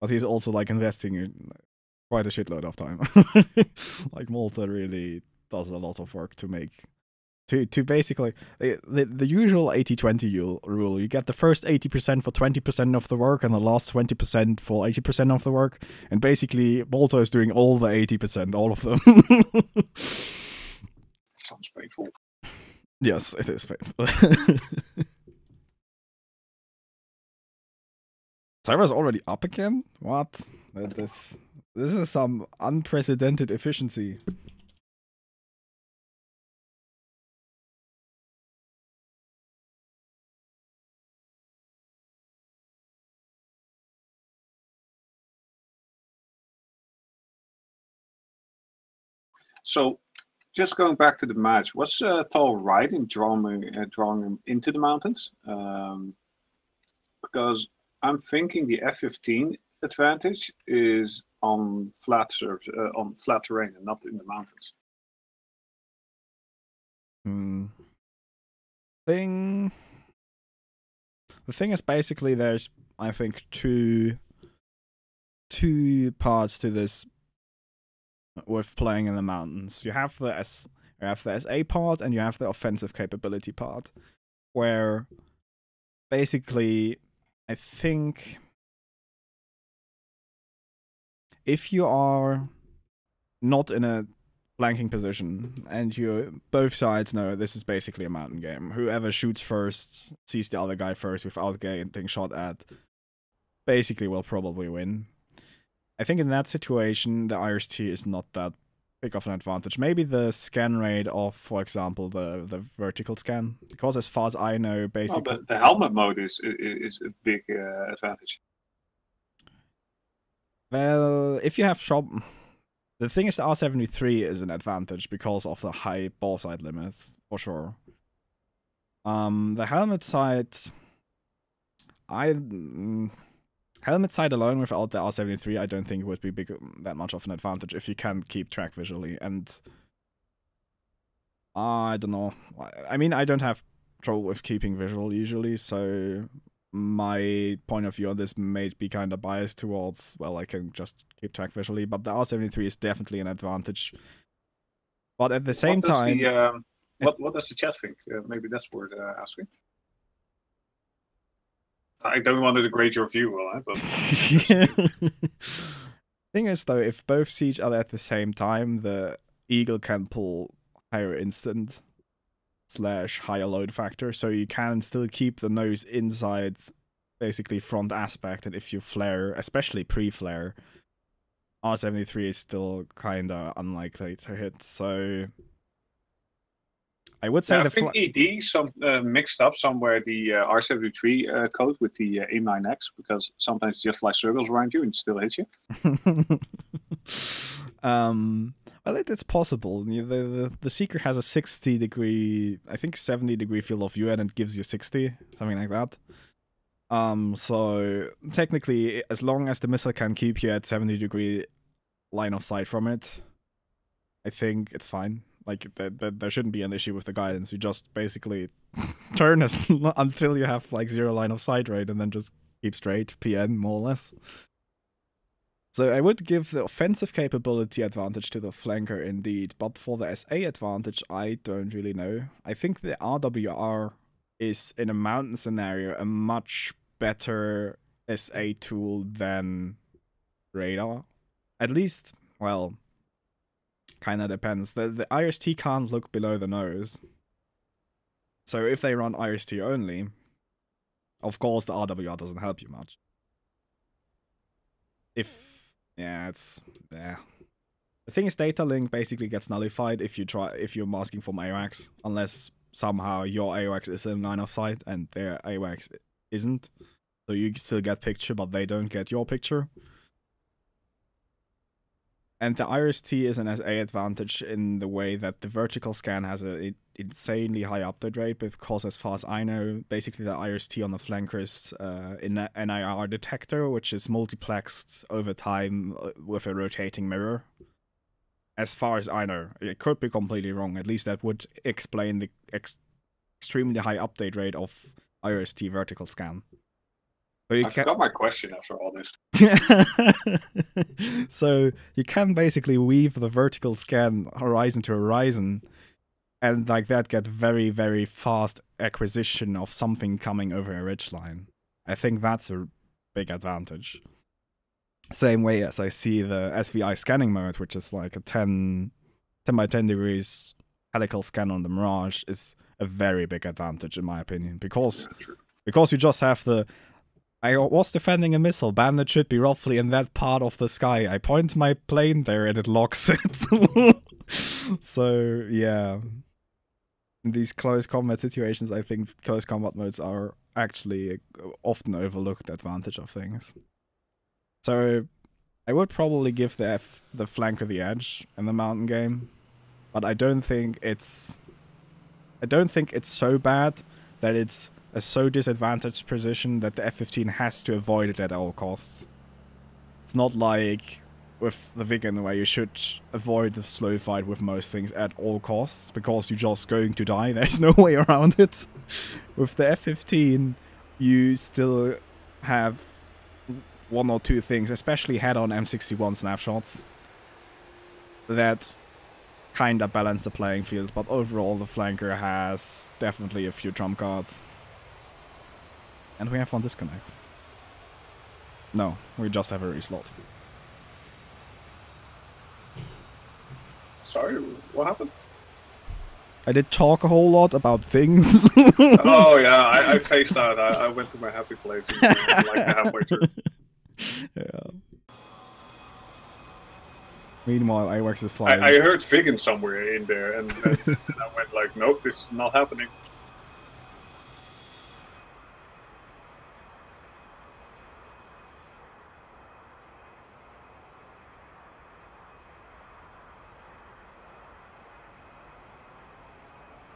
But he's also like investing in quite a shitload of time. Like Malta really does a lot of work to make, to basically the usual 80-20 rule. You get the first 80% for 20% of the work and the last 20% for 80% of the work. And basically Malta is doing all the 80%, all of them. Sounds painful. Yes, it is painful. Server's already up again? What? This is some unprecedented efficiency. So, just going back to the match, was TAW right in drawing him into the mountains? Because I'm thinking the F-15 advantage is on flat surface, on flat terrain, and not in the mountains. The thing is basically there's, I think, two parts to this with playing in the mountains. You have the SA part and you have the offensive capability part, where basically I think if you are not in a flanking position and you both sides know this is basically a mountain game, whoever shoots first sees the other guy first without getting shot at basically will probably win. I think in that situation the IRST is not that big of an advantage. Maybe the scan rate of, for example, the vertical scan, because as far as I know, basically the helmet mode is a big advantage. Well, if you have shot, the thing is the R73 is an advantage because of the high ball sight limits, for sure. The helmet sight, helmet sight alone without the R73, I don't think it would be that much of an advantage if you can keep track visually. And I don't know. I mean, I don't have trouble with keeping visual usually, so my point of view on this may be kind of biased towards, well, I can just keep track visually, but the R73 is definitely an advantage. But at the same time... what does the chat think? Maybe that's worth asking. I don't want to degrade your view, but... Thing is, though, if both see each other at the same time, the Eagle can pull higher instant / higher load factor, so you can still keep the nose inside basically front aspect, and if you flare, especially pre-flare, R73 is still kinda unlikely to hit, so I would say I think ED mixed up somewhere the R73 code with the A9X, because sometimes it just flies circles around you and still hits you. Well, it's possible. The Seeker has a 60-degree, I think 70-degree field of view, and it gives you 60, something like that. So technically, as long as the missile can keep you at 70-degree line of sight from it, I think it's fine. Like, there shouldn't be an issue with the guidance. You just basically turn until you have like 0 line of sight, right, and then just keep straight, PN, more or less. So I would give the offensive capability advantage to the flanker indeed, but for the SA advantage, I don't really know. I think the RWR is, in a mountain scenario, a much better SA tool than radar. At least, well, kinda depends. The IRST can't look below the nose. So if they run IRST only, of course the RWR doesn't help you much. The thing is, data link basically gets nullified if you're masking from AWACS, unless somehow your AWACS is in line of sight and their AWACS isn't. So you still get picture, but they don't get your picture. And the Iris-T is an SA advantage in the way that the vertical scan has an insanely high update rate, because as far as I know, basically the Iris-T on the flankers in an NIR detector, which is multiplexed over time with a rotating mirror. As far as I know, it could be completely wrong. At least that would explain the extremely high update rate of Iris-T vertical scan. I forgot my question after all this. So you can basically weave the vertical scan horizon to horizon, and like that get very, very fast acquisition of something coming over a ridgeline. I think that's a big advantage. Same way as I see the SVI scanning mode, which is like a 10 by 10 degrees helical scan on the Mirage, is a very big advantage in my opinion, because you just have the I was defending a missile. Bandit should be roughly in that part of the sky. I point my plane there and it locks it. So, yeah. In these close combat situations, I think close combat modes are actually often overlooked advantage of things. So, I would probably give the flanker the edge in the mountain game. But I don't think it's so bad that it's a so disadvantaged position that the F-15 has to avoid it at all costs. It's not like with the Viggen where you should avoid the slow fight with most things at all costs, because you're just going to die. There's no way around it. With the F-15, you still have one or two things, especially head-on M61 snapshots, that kinda balance the playing field, but overall the flanker has definitely a few trump cards. And we have one disconnect. No, we just have a reslot. Sorry, what happened? I did talk a whole lot about things. Oh yeah, I phased out. I went to my happy place and, like halfway through. Yeah. Meanwhile, AWACS is flying. I heard Viggen somewhere in there, and I went like, nope, this is not happening.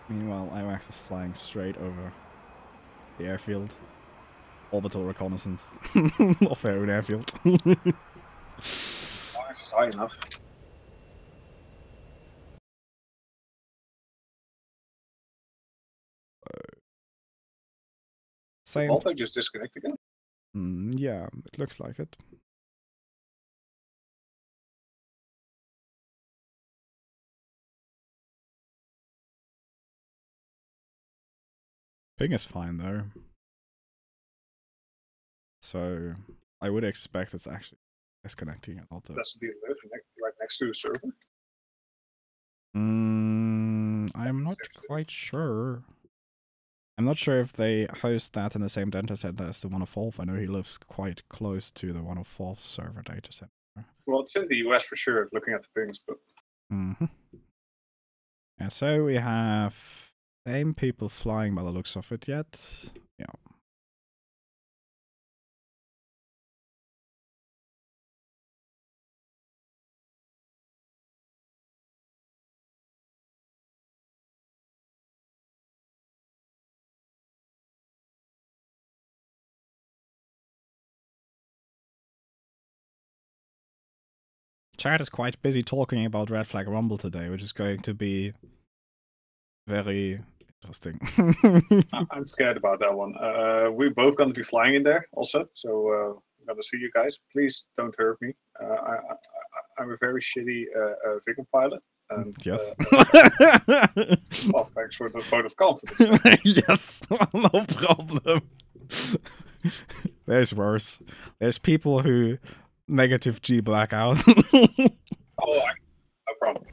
Meanwhile, AWACS is flying straight over the airfield. Orbital reconnaissance of their own airfield. This is high enough. Same. Volta just disconnect again? Yeah, it looks like it. Ping is fine though. So I would expect it's actually disconnecting and not the... That's the right next to the server. I'm not quite sure. I'm not sure if they host that in the same data center as the 104th. I know he lives quite close to the 104th server data center. Well, it's in the US for sure, looking at the pings, but... Yeah, so we have same people flying by the looks of it yet. Yeah. Chad is quite busy talking about Red Flag Rumble today, which is going to be very interesting. I'm scared about that one. We're both going to be flying in there also, so I'm going to see you guys. Please don't hurt me. I'm a very shitty Viggen pilot. And, yes. Well, thanks for the vote of confidence. Yes, no problem. There's worse. There's people who negative G blackout. Oh, no problem.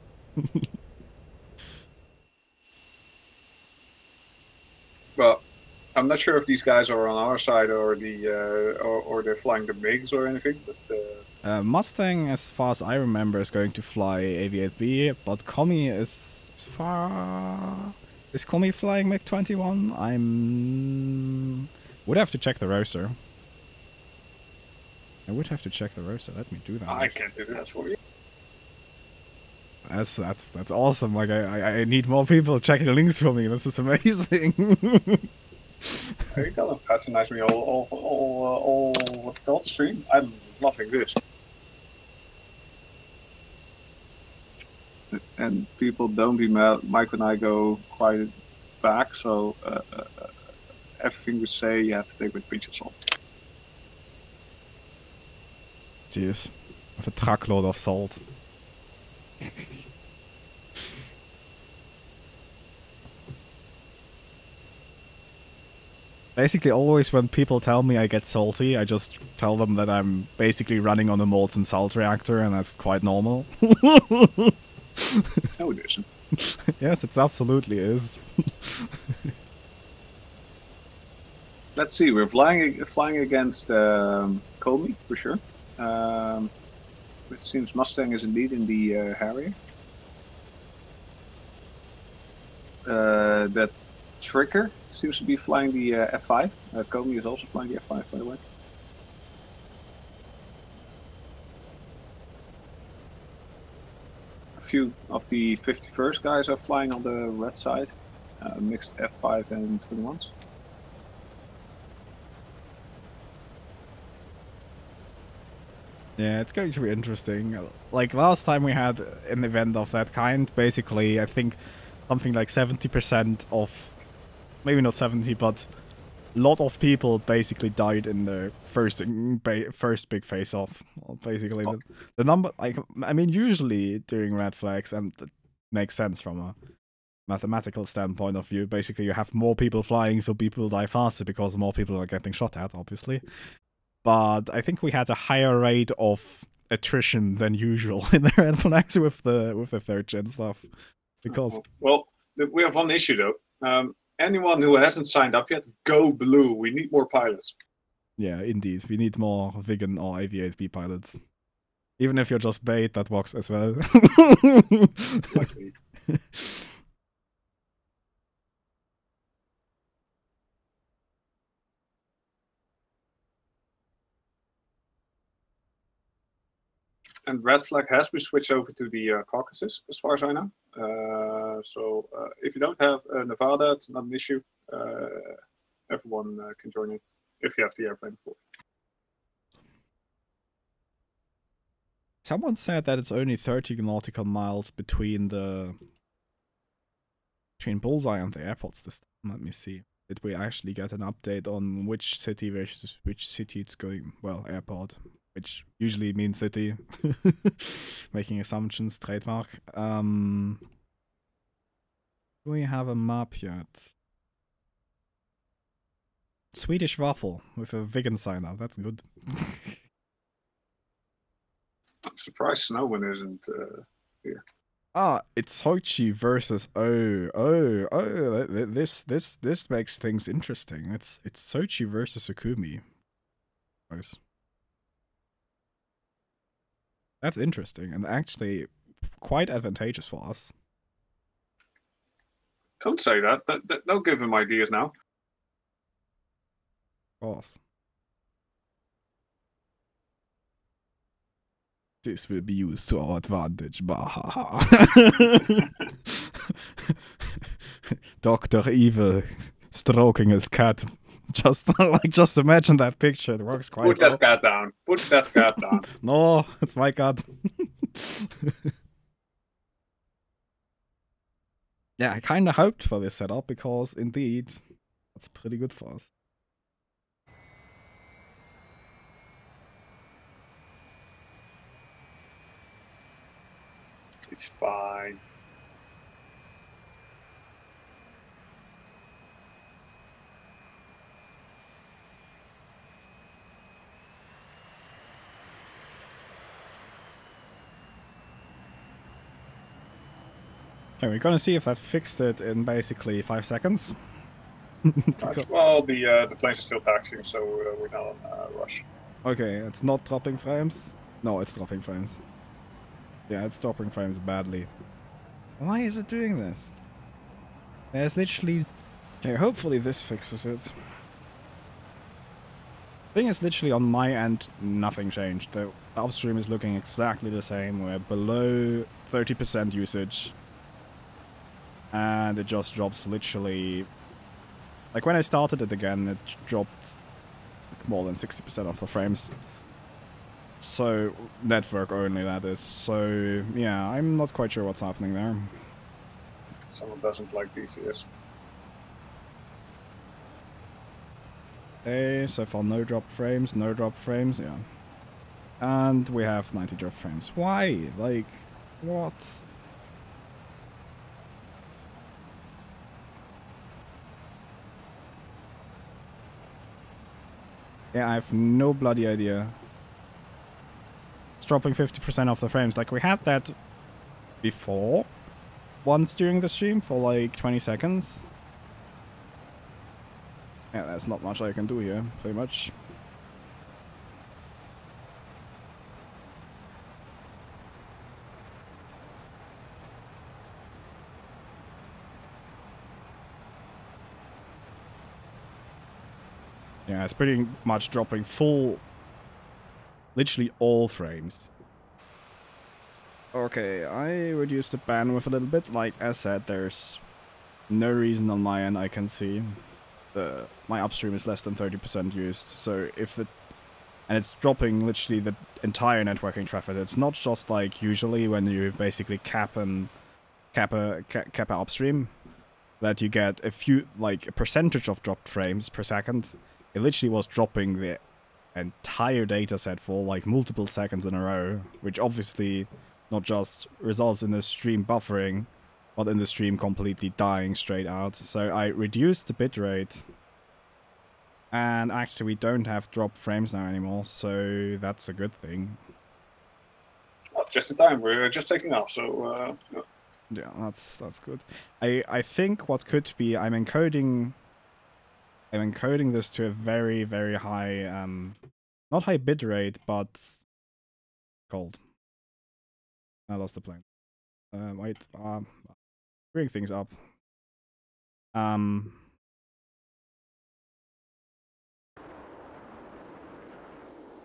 Well, I'm not sure if these guys are on our side or the or they're flying the MiGs or anything, but Mustang, as far as I remember, is going to fly AV-8B, but Commie is far. Is Commie flying MiG-21? I'm Would have to check the roster. I would have to check the roster. Let me do that. I can't do that for you. That's awesome. Like I need more people checking the links for me. This is amazing. There you go. Patronize me all what you call the stream. I'm loving this. And people don't be mad. Mike and I go quite back, so everything we say you have to take with a pinch of salt. Jeez, with a truckload of salt. Basically, always when people tell me I get salty, I just tell them that I'm basically running on a molten salt reactor, and that's quite normal. No, it isn't. Yes, it absolutely is. Let's see, we're flying against Comey, for sure. It seems Mustang is indeed in the Harrier. That Trigger seems to be flying the F5. Comey is also flying the F5, by the way. A few of the 51st guys are flying on the red side, mixed F5 and 21s. Yeah, it's going to be interesting. Like last time we had an event of that kind, basically I think something like 70% of, maybe not 70, but a lot of people basically died in the first big face-off. Well, basically, the number, like, I mean, usually during red flags, and it makes sense from a mathematical standpoint of view, basically you have more people flying, so people die faster because more people are getting shot at, obviously. But I think we had a higher rate of attrition than usual in the red flags with the third gen stuff. Because well, we have one issue though. Anyone who hasn't signed up yet, go blue. We need more pilots. Yeah, indeed. We need more vegan or AV8B pilots. Even if you're just bait, that works as well. Like me. And red flag has been switched over to the Caucasus, as far as I know. So if you don't have Nevada, it's not an issue. Everyone can join it if you have the airplane for it. Someone said that it's only 30 nautical miles between Bullseye and the airports this time. Let me see. Did we actually get an update on which city versus which city it's going? Well, airport, which usually means city. Making assumptions, trademark. Do we have a map yet? Swedish waffle with a vegan sign up. That's good. I'm surprised Snowman isn't here. Ah, it's Sochi versus this makes things interesting. It's Sochi versus Sukumi. Nice. That's interesting and actually quite advantageous for us. Don't say that. Don't give him ideas now. Of course. This will be used to our advantage. Dr. Evil stroking his cat. Just imagine that picture. It works quite well. Put that cat down. Put that cat down. No, it's my cat. Yeah, I kind of hoped for this setup because indeed, that's pretty good for us. It's fine. Okay, we're gonna see if that fixed it in basically 5 seconds. Well, the planes are still taxiing, so we're not on rush. Okay, it's not dropping frames. No, it's dropping frames. Yeah, it's dropping frames badly. Why is it doing this? There's literally... Okay, hopefully this fixes it. Thing is, literally on my end, nothing changed. The upstream is looking exactly the same. We're below 30% usage. And it just drops literally... Like when I started it again, it dropped more than 60% of the frames. So, network only, that is. So, yeah, I'm not quite sure what's happening there. Someone doesn't like DCS. Okay, so far no drop frames, yeah. And we have 90 drop frames. Why? Like, what? Yeah, I have no bloody idea. It's dropping 50% off the frames. Like, we had that before, once during the stream for like 20 seconds. Yeah, there's not much I can do here, pretty much. Yeah, it's pretty much dropping full, literally all frames. Okay, I reduced the bandwidth a little bit. Like as said, there's no reason on my end I can see. My upstream is less than 30% used, so if it... And it's dropping literally the entire networking traffic. It's not just like usually when you basically cap a upstream, that you get a few, like a percentage of dropped frames per second. It literally was dropping the entire data set for like multiple seconds in a row, which obviously not just results in the stream buffering, but in the stream completely dying straight out. So I reduced the bitrate, and actually we don't have drop frames now anymore, so that's a good thing. Well, just in time. We're just taking off, so yeah, that's good. I think what could be, I'm encoding this to a very, very high, not high bitrate, but cold. I lost the plane. Wait, bring things up.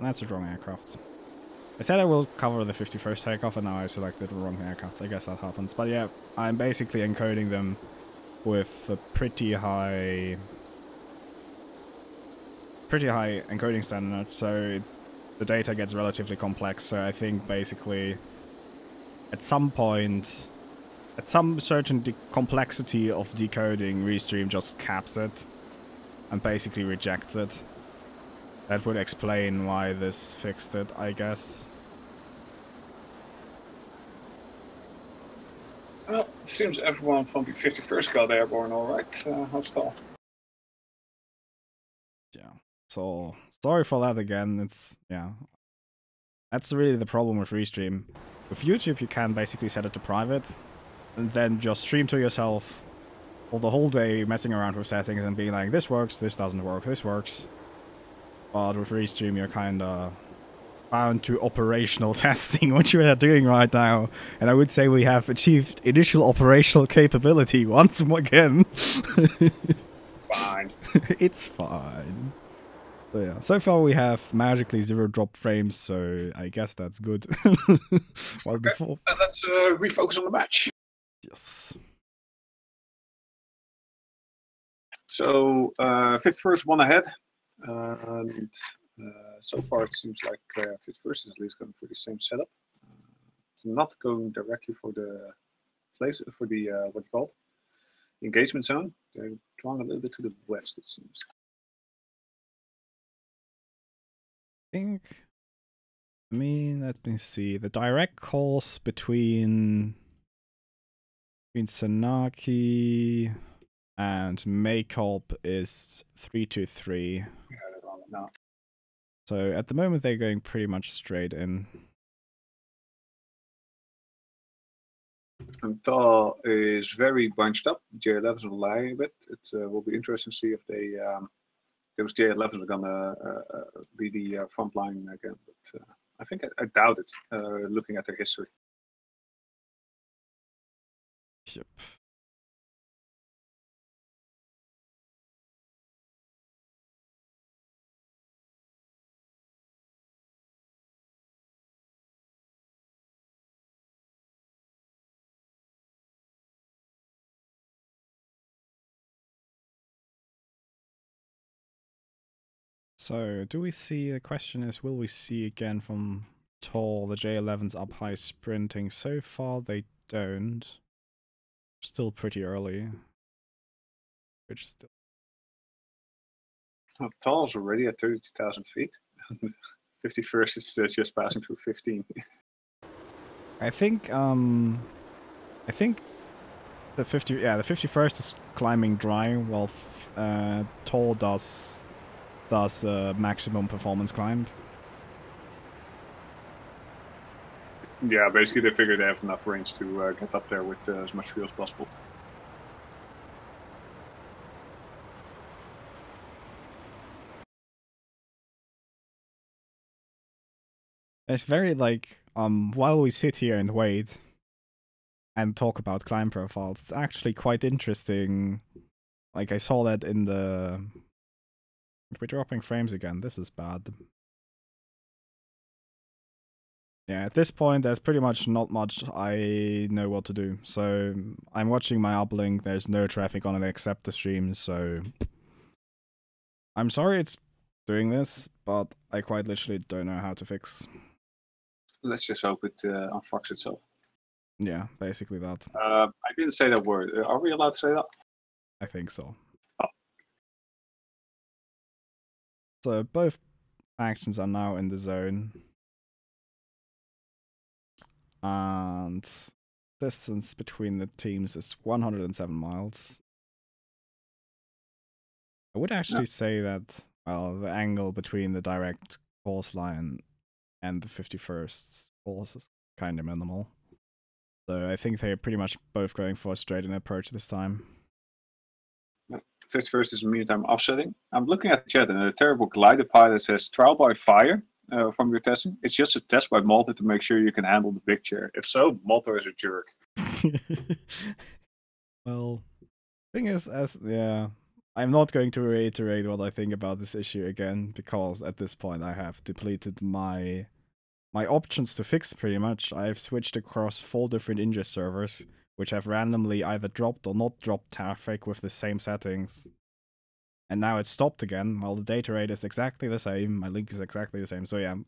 That's the wrong aircraft. I said I will cover the 51st takeoff, and now I selected the wrong aircraft. I guess that happens. But yeah, I'm basically encoding them with a pretty high encoding standard, so the data gets relatively complex. So I think basically at some point, at some certain complexity of decoding, Restream just caps it and basically rejects it. That would explain why this fixed it, I guess. well, it seems everyone from the 51st got airborne all right. How's TAW? Yeah. So sorry for that again. It's, yeah. That's really the problem with Restream. With YouTube, you can basically set it to private and then just stream to yourself for the whole day, messing around with settings and being like, this works, this doesn't work, this works. But with Restream, you're kind of bound to operational testing, which we are doing right now. And I would say we have achieved initial operational capability once again. Fine. It's fine. So yeah, so far we have magically 0 drop frames, so I guess that's good. Well, okay. before... Let's refocus on the match. Yes. So 51st one ahead, and so far it seems like 51st is at least going for the same setup. Not going directly for the place, for the what you call it, engagement zone. They're drawing a little bit to the west, it seems. I think... let me see. The direct course between Sanaki and Makeup is 323. Yeah, they're on it now. So at the moment they're going pretty much straight in. And TAW is very bunched up. J11s will lie a bit. It will be interesting to see if they those J11s are gonna be the front line again. But I think I doubt it. Looking at their history. Yep. So, do we see, the question is, will we see again from TAW the J11s up high sprinting? So far they don't. Still pretty early. Which still... TAW is already at 32,000 feet. 51st is just passing through 15. I think the 51st is climbing dry, while TAW does maximum performance climb. Yeah, basically they figure they have enough range to get up there with as much fuel as possible. It's very like while we sit here and wait and talk about climb profiles, it's actually quite interesting. Like I saw that in the... We're dropping frames again. This is bad. Yeah, at this point, there's pretty much not much I know what to do. So I'm watching my uplink. There's no traffic on it except the stream. So I'm sorry it's doing this, but I quite literally don't know how to fix. Let's just hope it unfucks itself. Yeah, basically that. I didn't say that word. Are we allowed to say that? I think so. Oh. So both factions are now in the zone. And distance between the teams is 107 miles. I would actually say that, well, the angle between the direct course line and the 51st course is kind of minimal. So I think they're pretty much both going for a straight-in approach this time. 51st is meantime offsetting. I'm looking at the chat and a terrible glider pilot says trial by fire from your testing. It's just a test by Malta to make sure you can handle the big chair. If so, Malta is a jerk. Well, thing is, I'm not going to reiterate what I think about this issue again, because at this point I have depleted my options to fix pretty much. I've switched across 4 different Ingest servers, which have randomly either dropped or not dropped traffic with the same settings. And now it's stopped again. Well, the data rate is exactly the same, my link is exactly the same. So yeah, I'm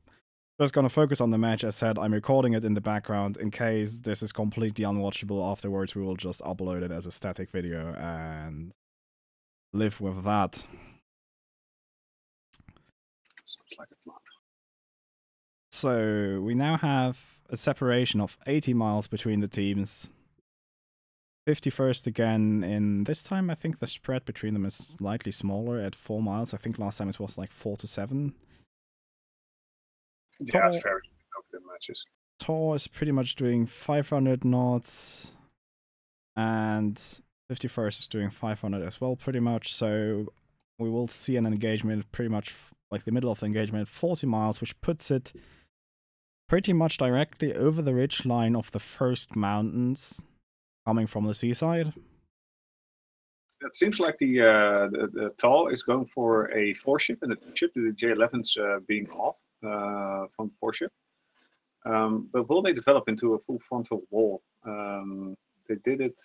just gonna focus on the match. As said, I'm recording it in the background. In case this is completely unwatchable afterwards, we will just upload it as a static video and live with that. Sounds like a plan. So we now have a separation of 80 miles between the teams. 51st again in this time. I think the spread between them is slightly smaller at 4 miles. I think last time it was like 4 to 7. Yeah, it's very confident matches. TAW is pretty much doing 500 knots, and 51st is doing 500 as well, pretty much. So we will see an engagement pretty much like the middle of the engagement at 40 miles, which puts it pretty much directly over the ridge line of the first mountains coming from the seaside. It seems like the TAW is going for a 4-ship, and the ship to the J11's being off from the 4-ship. But will they develop into a full frontal wall? They did it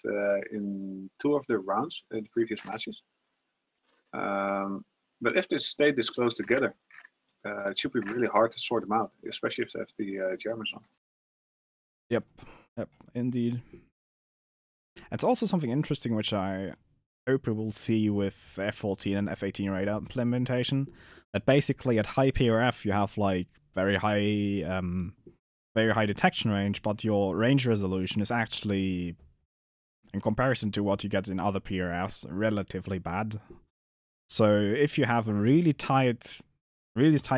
in 2 of their rounds in the previous matches. But if they stay this close together, it should be really hard to sort them out, especially if they have the Germans on. Yep, indeed. It's also something interesting which I hope we will see with F-14 and F-18 radar implementation. That basically at high PRF you have like very high detection range, but your range resolution is actually, in comparison to what you get in other PRFs, relatively bad. So if you have a really tight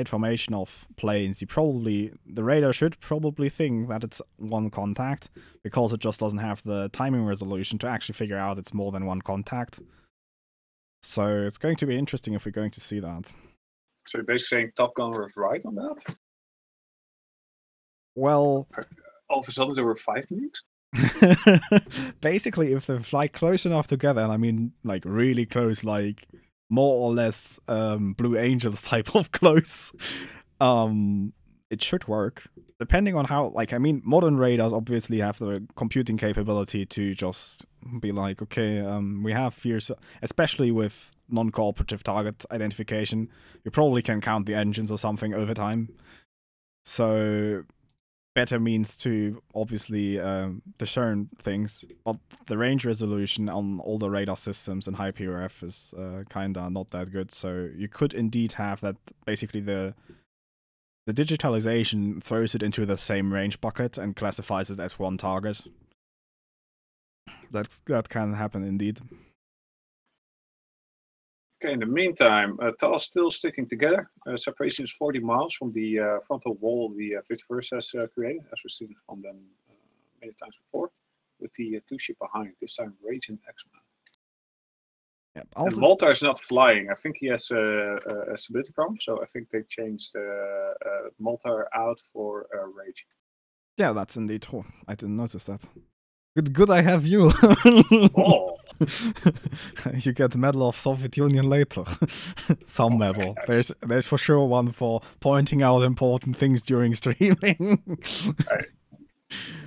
formation of planes, the radar should probably think that it's one contact, because it just doesn't have the timing resolution to actually figure out it's more than one contact. So it's going to be interesting if we're going to see that. So you're basically saying Top Gun was right on that? Well, all of a sudden there were 5 nukes? Basically, if they fly close enough together, and I mean like really close, like more or less Blue Angels type of close, it should work. Depending on how, like, I mean, modern radars obviously have the computing capability to just be like, okay, we have here, especially with non-cooperative target identification. You probably can count the engines or something over time. So better means to obviously discern things, but the range resolution on all the radar systems and high PRF is kinda not that good. So you could indeed have that basically the digitalization throws it into the same range bucket and classifies it as one target. That can happen indeed. Okay, in the meantime, TAW is still sticking together. Separation is 40 miles from the frontal wall the 51st has created, as we've seen from them many times before, with the two ship behind, this time Rage and X-Man. Yep. And Malta is not flying. I think he has a stability problem, so I think they changed Malta out for Rage. Yeah, that's indeed true. I didn't notice that. Good, I have you. Oh. You get Medal of Soviet Union later. Some medal. There's for sure one for pointing out important things during streaming. Hey,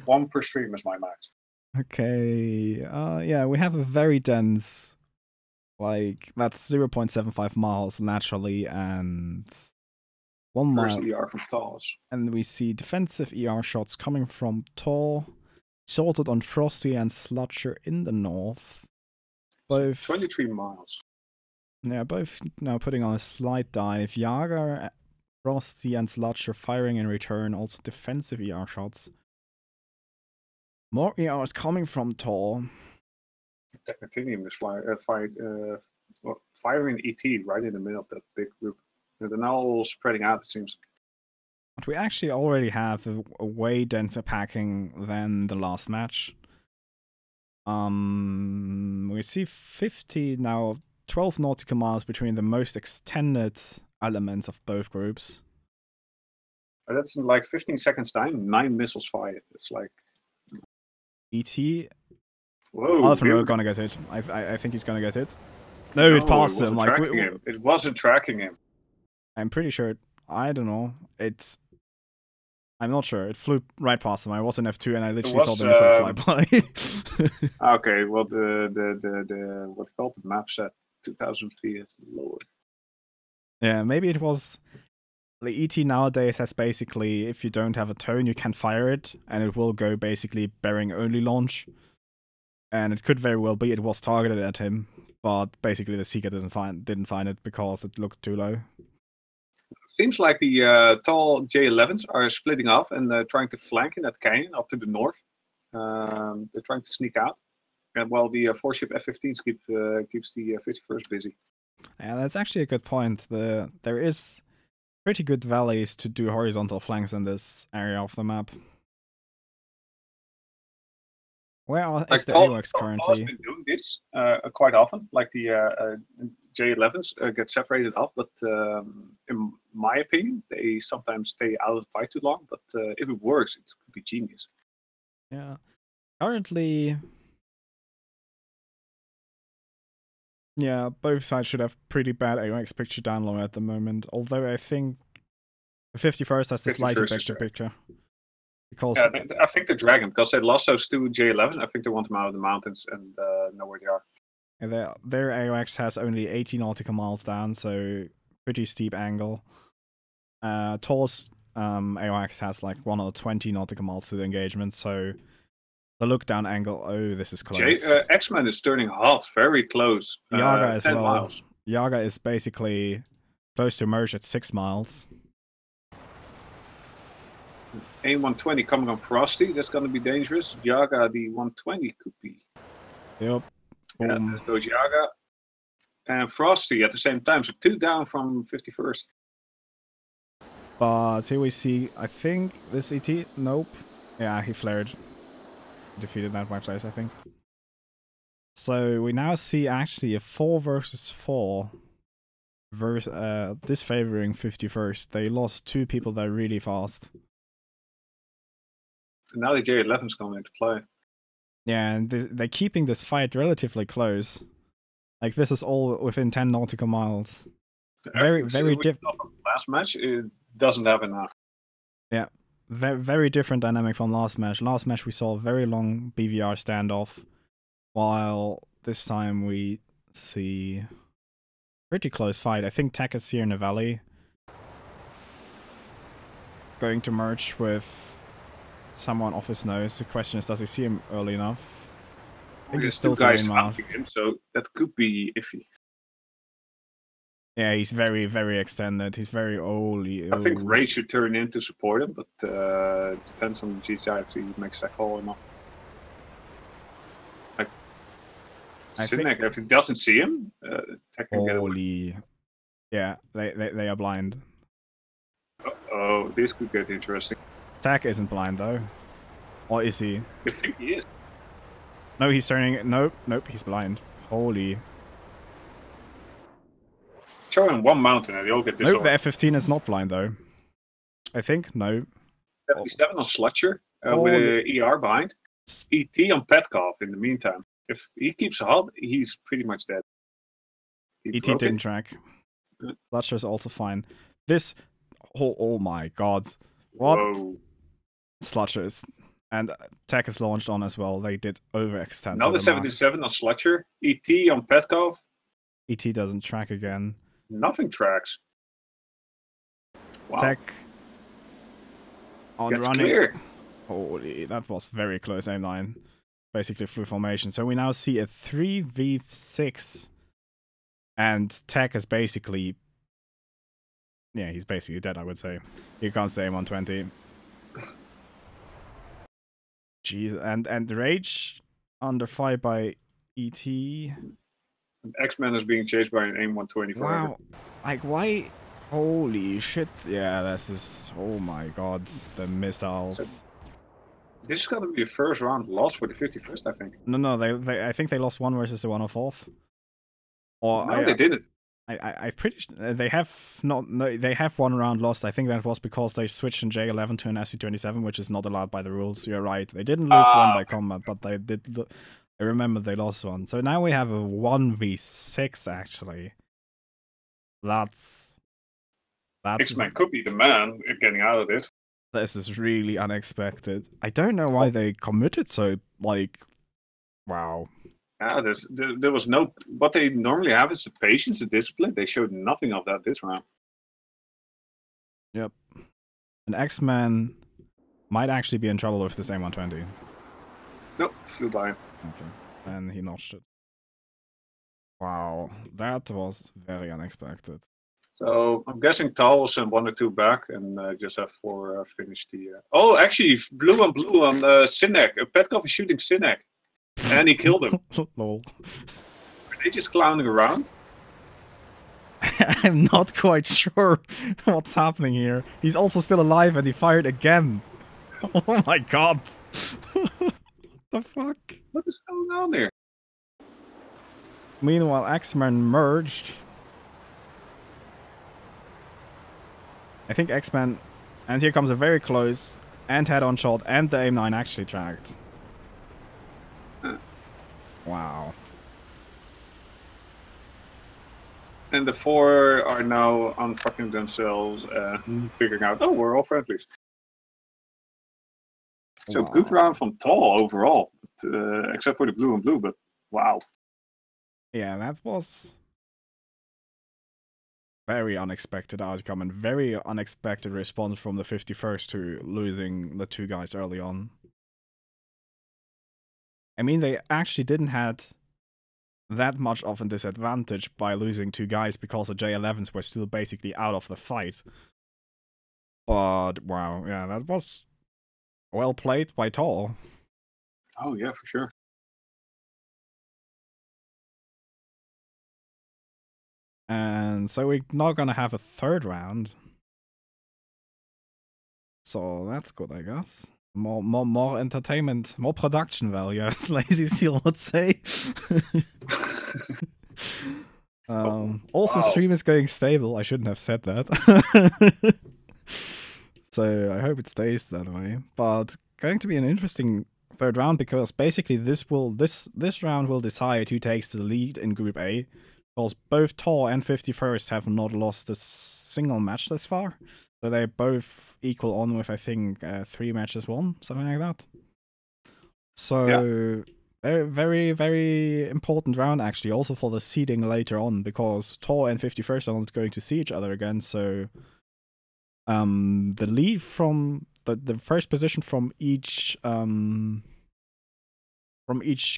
one per stream is my max. Okay. Yeah, we have a very dense, like, that's 0.75 miles naturally, and 1 mile. First ER from TAWs. And we see defensive ER shots coming from TAW, sorted on Frosty and Sludger in the north. Both 23 miles. Yeah, both now putting on a slight dive. Jager, Frosty, and Sludger firing in return, also defensive ER shots. More ERs coming from TAW. Technotinium is firing ET right in the middle of that big group. They're now all spreading out, it seems. But we actually already have a way denser packing than the last match. We see 50 now, 12 nautical miles between the most extended elements of both groups. That's in like 15 seconds time, 9 missiles fired. It's like... ET? Whoa, Alpha gonna get hit. I think he's gonna get hit. No, it passed him. Like it wasn't tracking him. I'm pretty sure. I don't know. I'm not sure. It flew right past him. I was in F2 and I literally saw the missile fly by. Okay, well the what's called the map set 2,000 feet lower. Yeah, maybe it was. The ET nowadays has basically, if you don't have a tone, you can fire it, and it will go basically bearing only launch. And it could very well be it was targeted at him, but basically the Seeker didn't find it because it looked too low. Seems like the tall J11s are splitting off and trying to flank in that canyon up to the north. They're trying to sneak out, and while the 4-ship F-15s keeps the 51st busy. Yeah, that's actually a good point. There is pretty good valleys to do horizontal flanks in this area of the map. Where is the AWACS currently? TAW has been doing this quite often. Like the J11s get separated off, but in my opinion, they sometimes stay out of the fight too long. But if it works, it could be genius. Yeah. Currently, yeah, both sides should have pretty bad AWACS picture down low at the moment. Although I think the 51st has the slightly better picture. Because yeah, I think they're dragging because they lost those two J11s. I think they want them out of the mountains and know where they are. Yeah, their AOX has only 80 nautical miles down, so pretty steep angle. TAW's AOX has like 120 nautical miles to the engagement, so the look down angle. Oh, this is close. X-Men is turning hot, very close. Yaga as 10 well. miles. Yaga is basically close to merge at 6 miles. A120 coming on Frosty, that's going to be dangerous. Yaga, the 120 could be. Yep. Yeah, there goes Yaga. And Frosty at the same time, so 2 down from 51st. But here we see, I think, this ET, nope. Yeah, he flared. Defeated that by place, I think. So we now see actually a 4 versus 4. Disfavoring 51st. They lost 2 people there really fast. And now the J11's coming into play. Yeah, and they're keeping this fight relatively close. Like, this is all within 10 nautical miles. Very different. Last match, it doesn't have enough. Yeah, very different dynamic from last match. Last match we saw a very long BVR standoff, while this time we see Pretty close fight. I think TAC is here in the valley. Going to merge with someone off his nose. The question is, does he see him early enough? I think he's still guys terrain hunting masked. him, so that could be iffy. Yeah, he's very, very extended. He's very old. I think Ray should turn in to support him, but depends on the GCI if he makes that call or not. Like, Sinek, if he doesn't see him, Tech can get away. Yeah, they are blind. Oh, this could get interesting. Tech isn't blind though. Or is he? I think he is. No, he's turning. Nope, he's blind. Holy. Show him one mountain and they'll get this. Nope, the F-15 is not blind though. I think, no. 77 on Slutcher with ER behind. ET on Petkov in the meantime. If he keeps hot, he's pretty much dead. ET didn't track. Slutcher is also fine. This. Oh my god. What? Whoa. Slutchers. And Tech is launched on as well. They did overextend. Another 77 on Slutcher. ET on Petkov. ET doesn't track again. Nothing tracks. Wow. Tech on Gets running. Clear. Holy, that was very close aim line. Basically full formation. So we now see a 3v6. And Tech is basically... Yeah, he's basically dead, I would say. He can't stay M120. Jeez, and Rage under fire by ET. X-Men is being chased by an AIM-120. Wow, like why? Holy shit! Yeah, this is. Oh my god, the missiles. So, this is gonna be a first round loss for the 51st, I think. No, they I think they lost one versus the 104th. Or no, they didn't. I'm pretty sure they have not. No, they have one round lost. I think that was because they switched in J11 to an SU-27, which is not allowed by the rules. You're right. They didn't lose one by combat, but they did. I remember they lost one. So now we have a 1v6 actually. That's X-Men could be the man getting out of this. This is really unexpected. I don't know why they committed so like. Wow. Yeah, there was no. What they normally have is the patience and discipline. They showed nothing of that this round. Yep. An X-Man might actually be in trouble with this AIM-120. Nope, flew by him. Okay, and he notched it. Wow, that was very unexpected. So I'm guessing TAW will send 1 or 2 back and just have 4 finish the. Oh, actually, blue on Sinek. Petkov is shooting Sinek. And he killed him. Lol. Are they just clowning around? I'm not quite sure what's happening here. He's also still alive and he fired again. Oh my god. What the fuck? What is going on there? Meanwhile, X-Men merged. I think X-Men... And here comes a very close and head-on shot and the AIM-9 actually tracked. Wow. And the 4 are now unfucking themselves and figuring out, oh, we're all friendlies. So good round from TAW overall, but, except for the blue and blue, but wow. Yeah, that was very unexpected outcome and very unexpected response from the 51st to losing the 2 guys early on. I mean, they actually didn't had that much of a disadvantage by losing 2 guys because the J11s were still basically out of the fight. But, wow, yeah, that was well played by TAW. Oh, yeah, for sure. And so we're not gonna have a 3rd round. So that's good, I guess. More entertainment, more production value, as Lazy Seal would say. Also, stream is going stable. I shouldn't have said that. So I hope it stays that way. But going to be an interesting 3rd round because basically this round will decide who takes the lead in Group A. Because both TAW and 51st have not lost a single match this far. So they're both equal on with, I think, 3 matches won, something like that. So Very, very, very important round actually, also for the seeding later on, because TAW and 51st are not going to see each other again. So, the lead from the first position from each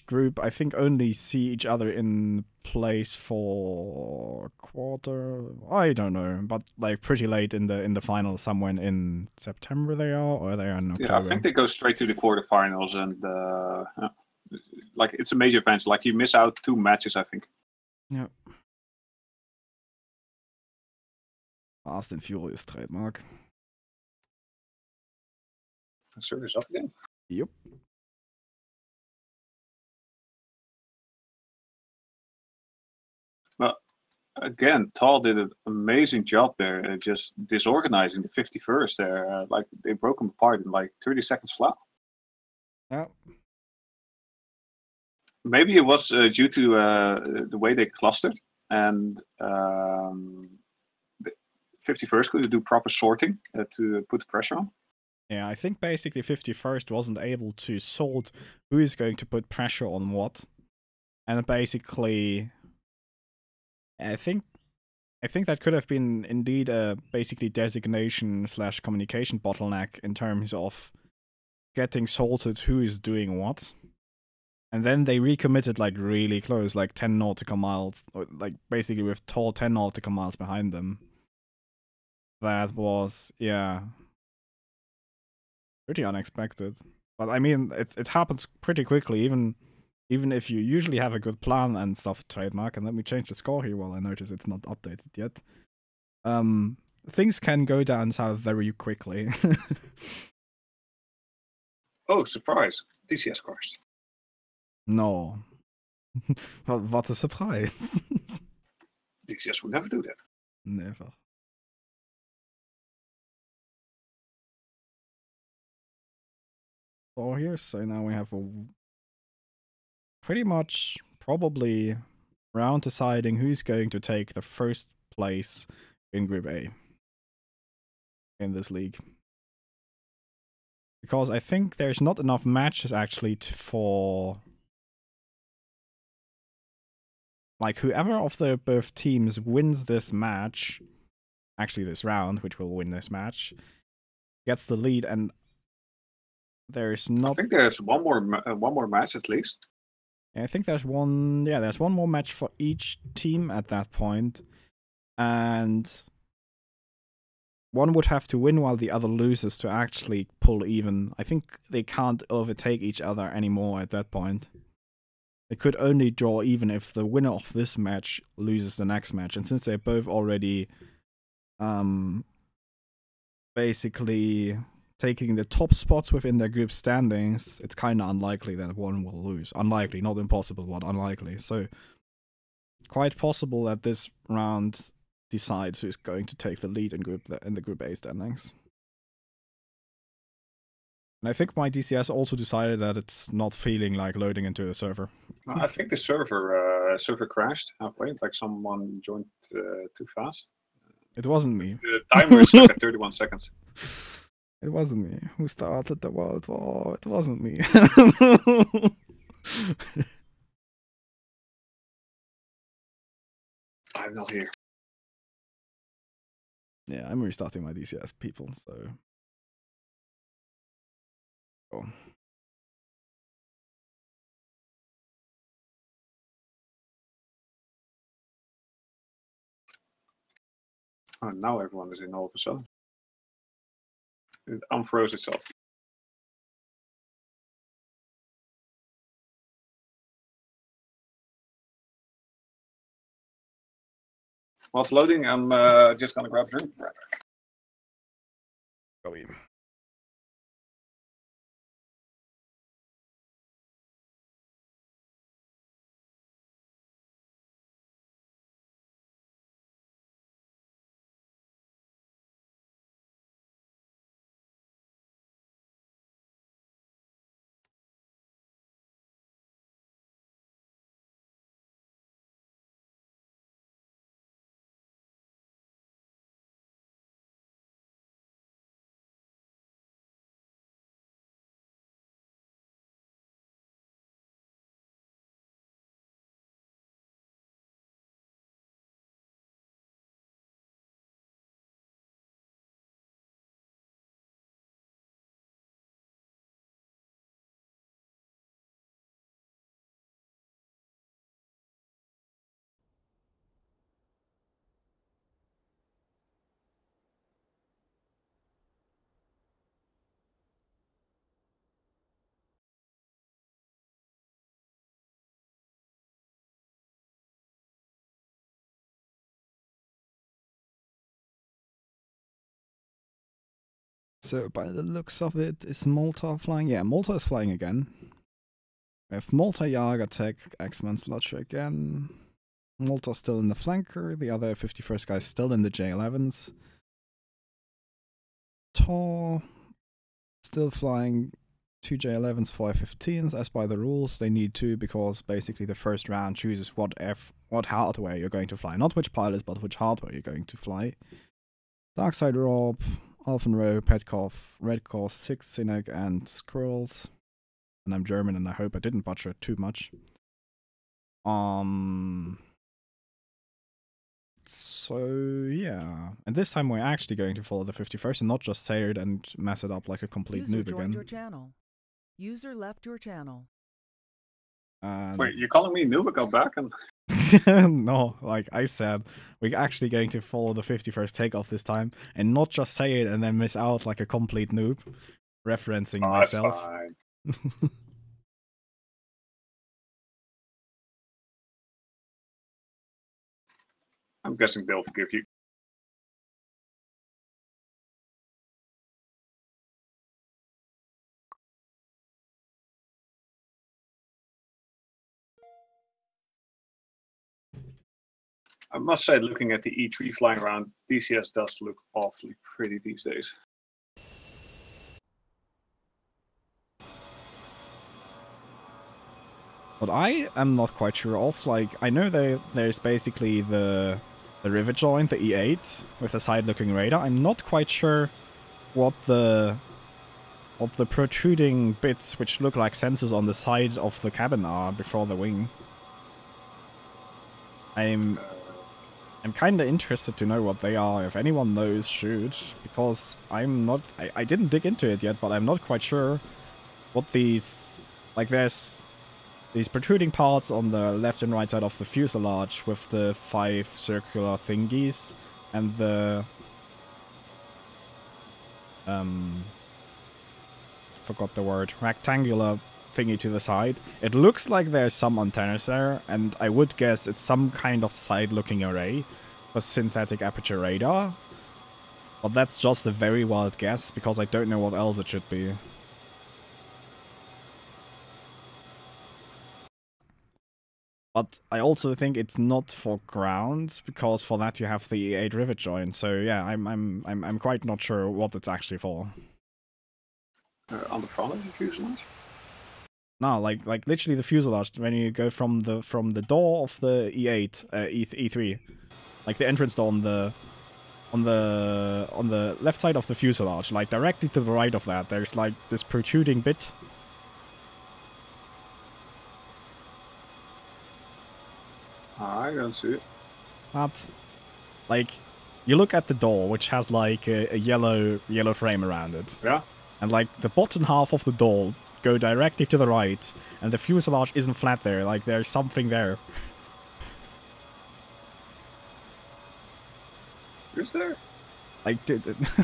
group, I think, only see each other in place for quarter. I don't know, but like pretty late in the final, somewhere in September they are, or they are in October. Yeah, I think they go straight to the quarterfinals, and like it's a major event. Like you miss out 2 matches, I think. Yeah. Fast and Furious trademark. Service up again. Yep. But again, TAW did an amazing job there, just disorganizing the 51st there. Like they broke them apart in like 30 seconds flat. Yeah. Maybe it was due to the way they clustered, and the 51st could do proper sorting to put the pressure on. Yeah, I think basically 51st wasn't able to sort who is going to put pressure on what. And basically, I think that could have been indeed a basically designation / communication bottleneck in terms of getting sorted who is doing what. And then they recommitted like really close, like 10 nautical miles, or like basically with TAW 10 nautical miles behind them. That was, yeah, pretty unexpected. But I mean, it happens pretty quickly, even if you usually have a good plan and stuff, trademark. And let me change the score here while I notice it's not updated yet. Things can go down south very quickly. Oh, surprise! DCS crashed. No. What a surprise. DCS would never do that. Never. So here, so now we have a pretty much probably round deciding who's going to take the first place in Group A in this league. Because I think there's not enough matches actually for like whoever of the both teams wins this match, actually this round, which will win this match, gets the lead, and there's not. I think there's one more match at least. I think there's one. Yeah, there's one more match for each team at that point, and one would have to win while the other loses to actually pull even. I think they can't overtake each other anymore at that point. They could only draw even if the winner of this match loses the next match, and since they're both already basically taking the top spots within their group standings, it's kind of unlikely that one will lose. Unlikely, not impossible, but unlikely. So, quite possible that this round decides who's going to take the lead in the Group A standings. And I think my DCS also decided that it's not feeling like loading into the server. I think the server crashed halfway, like someone joined too fast. It wasn't me. The timer is stuck at 31 seconds. It wasn't me who started the World War. It wasn't me. I'm not here. Yeah, I'm restarting my DCS, people, so. Oh. Oh, now everyone is in all of a sudden. It unfroze itself. While it's loading, I'm just gonna grab a drink. Go So by the looks of it, is Malta flying? Yeah, Malta is flying again. We have Malta, Jager, Tech, X-Men, Sludge again. Malta still in the flanker. The other 51st guy still in the J11s. TAW still flying 2 J11s, 5 15s. As by the rules, they need 2 because basically the first round chooses what hardware you're going to fly. Not which pilots, but which hardware you're going to fly. Darkside Rob, Alphenroe, Petkov, Redcore, 6 Cynic, and Squirrels. And I'm German, and I hope I didn't butcher it too much. So yeah, and this time we're actually going to follow the 51st and not just say it and mess it up like a complete noob again. Your channel. User left your channel. Wait, you're calling me noob? I go back and... No, like I said, we're actually going to follow the 51st takeoff this time and not just say it and then miss out like a complete noob, referencing myself. That's fine. I'm guessing they'll forgive you. I must say, looking at the E3 flying around, DCS does look awfully pretty these days. What I am not quite sure of, like, I know there's basically the rivet joint, the E8, with a side-looking radar. I'm not quite sure what the protruding bits, which look like sensors on the side of the cabin, are before the wing. I'm kind of interested to know what they are. If anyone knows, shoot, because I'm not. I didn't dig into it yet, but I'm not quite sure what these. Like, there's these protruding parts on the left and right side of the fuselage with the 5 circular thingies and the forgot the word, rectangular thingy to the side. It looks like there's some antennas there, and I would guess it's some kind of side-looking array for synthetic aperture radar. But that's just a very wild guess, because I don't know what else it should be. But I also think it's not for ground, because for that you have the E8 rivet joint. So yeah, I'm quite not sure what it's actually for. On the front of the fuselage? No, like literally the fuselage. When you go from the door of the E8, E3, like the entrance door on the left side of the fuselage, like directly to the right of that, there's like this protruding bit. I don't see it. But like, you look at the door, which has like a yellow frame around it. Yeah. And like the bottom half of the door go directly to the right, and the fuselage isn't flat there. Like there's something there. Is there? Like,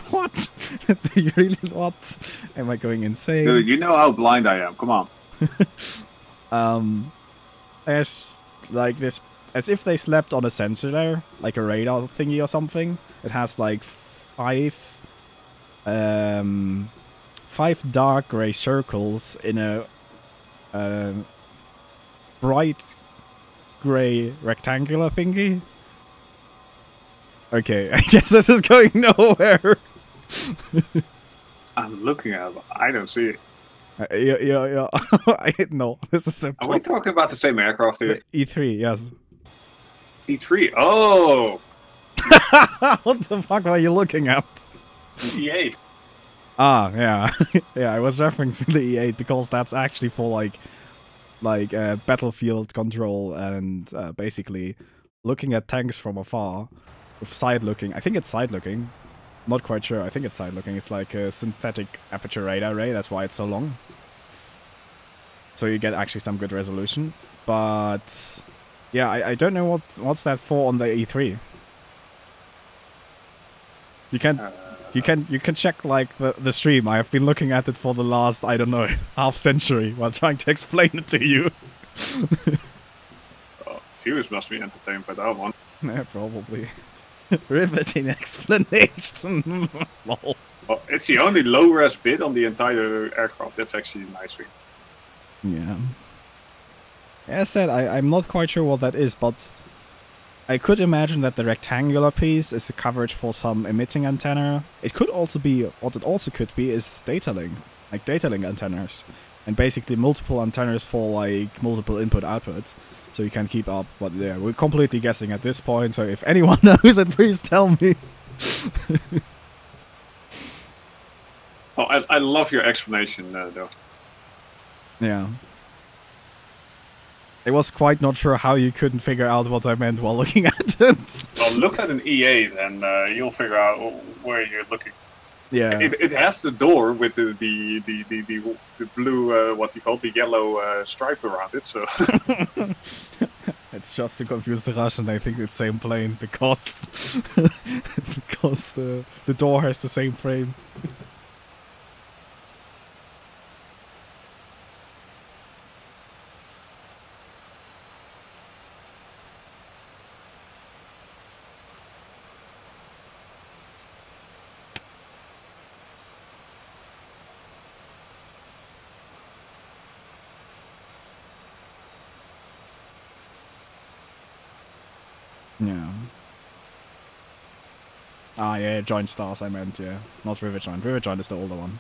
what? Do you really? What? Am I going insane? Dude, you know how blind I am. Come on. There's like this, as if they slept on a sensor there, like a radar thingy or something. It has like 5 dark gray circles in a bright gray rectangular thingy. Okay, I guess this is going nowhere. I'm looking at it. I don't see it. Yeah. No, this is impossible. Are we talking about the same aircraft here? E3, yes. E3? Oh! What the fuck are you looking at? E8. Ah, yeah. Yeah, I was referencing the E8 because that's actually for like battlefield control and basically looking at tanks from afar with side-looking. I think it's side-looking. Not quite sure. I think it's side-looking. It's like a synthetic aperture radar array. That's why it's so long. So you get actually some good resolution. But yeah, I don't know what's that for on the E3. You can check like the stream. I have been looking at it for the last, I don't know, half century while trying to explain it to you. Oh, viewers must be entertained by that one. Yeah, probably. Riveting explanation. Lol. Well, it's the only low-res bit on the entire aircraft. That's actually a nice thing. Yeah. As I said, I'm not quite sure what that is, but I could imagine that the rectangular piece is the coverage for some emitting antenna. It could also be, what it also could be, is data link, like data link antennas. And basically multiple antennas for like multiple input-output. So you can keep up, but yeah, we're completely guessing at this point, so if anyone knows it, please tell me. Oh, I love your explanation, though. Yeah. I was quite not sure how you couldn't figure out what I meant while looking at it. Well, look at an E8 and you'll figure out where you're looking. Yeah. It has the door with the blue, what you call the yellow stripe around it. So It's just to confuse the Russian. I think it's same plane because because the door has the same frame. Yeah. Ah, yeah, Joint Stars I meant, yeah. Not River Joint. River Joint is the older one.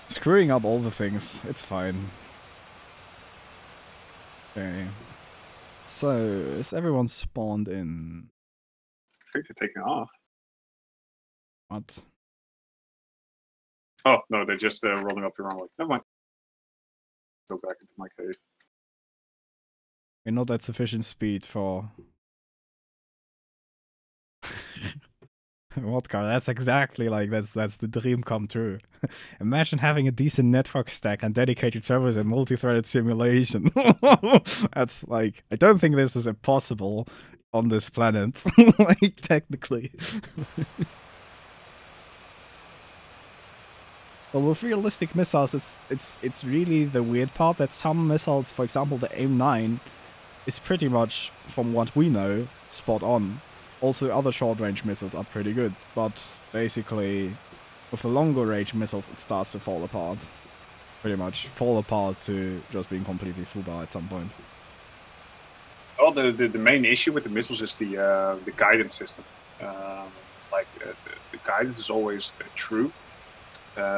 Screwing up all the things. It's fine. Okay. So, is everyone spawned in? I think they're taking off. What? Oh, no, they're just rolling up the wrong way. Never mind. Go back into my cave. We're not at sufficient speed for... What car? That's exactly like, that's the dream come true. Imagine having a decent network stack and dedicated servers and multi-threaded simulation. That's like, I don't think this is impossible on this planet, like technically. Well, with realistic missiles, it's really the weird part that some missiles, for example the AIM-9, is pretty much, from what we know, spot on. Also, other short-range missiles are pretty good, but basically, with the longer-range missiles, it starts to fall apart. Pretty much fall apart to just being completely fubar at some point. Well, the main issue with the missiles is the guidance system. The guidance is always true.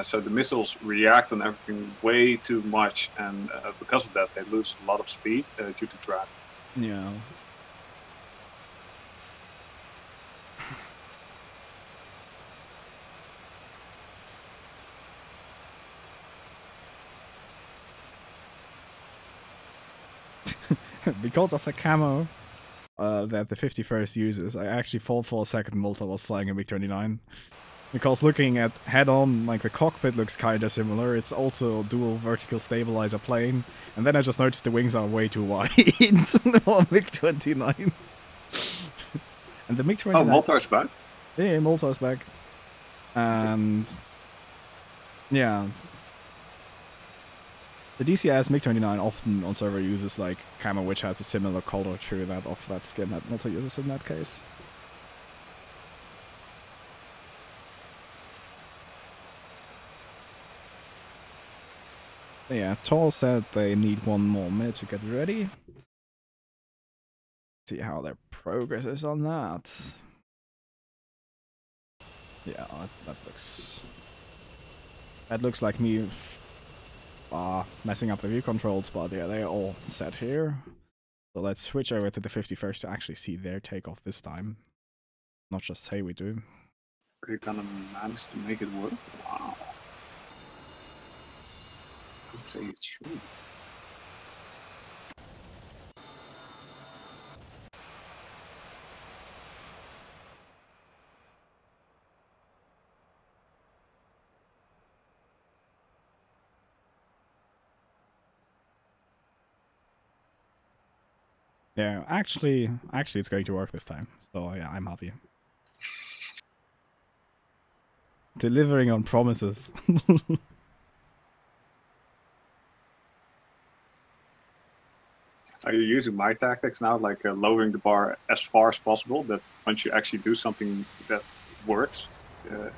So the missiles react on everything way too much, and because of that, they lose a lot of speed due to drag. Yeah. Because of the camo that the 51st uses, I actually thought for a second Malta was flying a MiG-29. Because looking at head-on, like the cockpit looks kinda similar, it's also a dual vertical stabilizer plane, and then I just noticed the wings are way too wide for MiG-29. And the MiG-29... Oh, Malta is back? Yeah, Malta is back. And... yeah. The DCS MiG-29 often on server uses like camo which has a similar color to that of that skin that Malta uses in that case. Yeah, TAW said they need one more minute to get ready. See how their progress is on that. Yeah, that looks like me messing up the view controls, but yeah, they're all set here. So let's switch over to the 51st to actually see their takeoff this time. Not just say we do. Are you gonna manage to make it work? Wow. I'd say it's true. Yeah, actually it's going to work this time. So yeah, I'm happy. Delivering on promises. Are you using my tactics now, like lowering the bar as far as possible? That once you actually do something that works,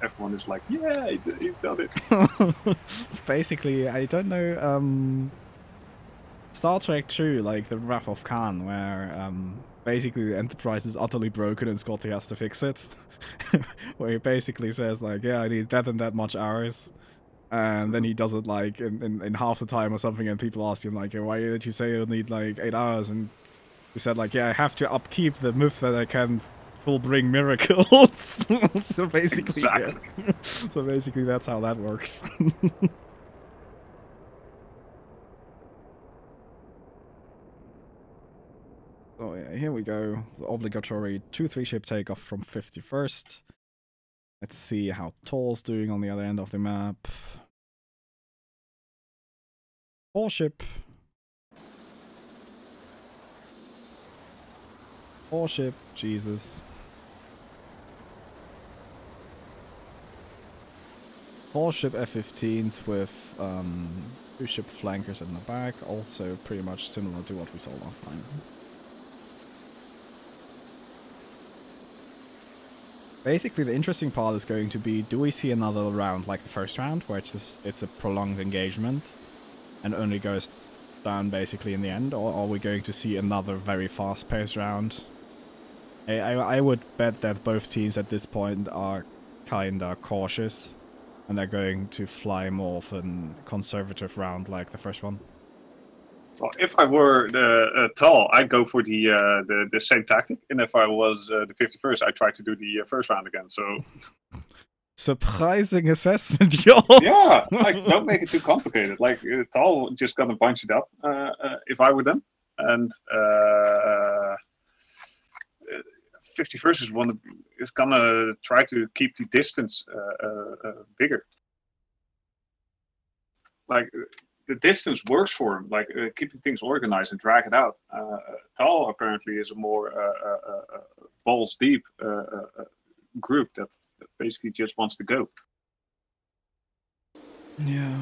everyone is like, "Yeah, he's done it." It's basically, I don't know, Star Trek 2, like the Wrath of Khan, where basically the Enterprise is utterly broken and Scotty has to fix it. Where he basically says like, yeah, I need that and that much hours. And then he does it like in half the time or something, and people ask him like, why did you say you'll need like 8 hours? And he said like, yeah, I have to upkeep the myth that I can full bring miracles. So basically, Exactly. yeah. So basically that's how that works. So yeah, here we go. The obligatory 2-3 ship takeoff from 51st. Let's see how TAW's doing on the other end of the map. 4 ship. 4 ship, Jesus. 4 ship F-15s with 2 ship flankers in the back. Also pretty much similar to what we saw last time. Basically, the interesting part is going to be, do we see another round like the first round, where it's a prolonged engagement and only goes down basically in the end, or are we going to see another very fast-paced round? I would bet that both teams at this point are kinda cautious, and they're going to fly more of a conservative round like the first one. Well, if I were the TAW, I'd go for the same tactic, and if I was the 51st, I'd try to do the first round again. So surprising assessment, yours. Yeah, like don't make it too complicated. Like TAW just gonna bunch it up if I were them, and 51st is gonna try to keep the distance bigger. Like the distance works for him, like keeping things organized and drag it out. TAW apparently is a more balls deep group that basically just wants to go. Yeah.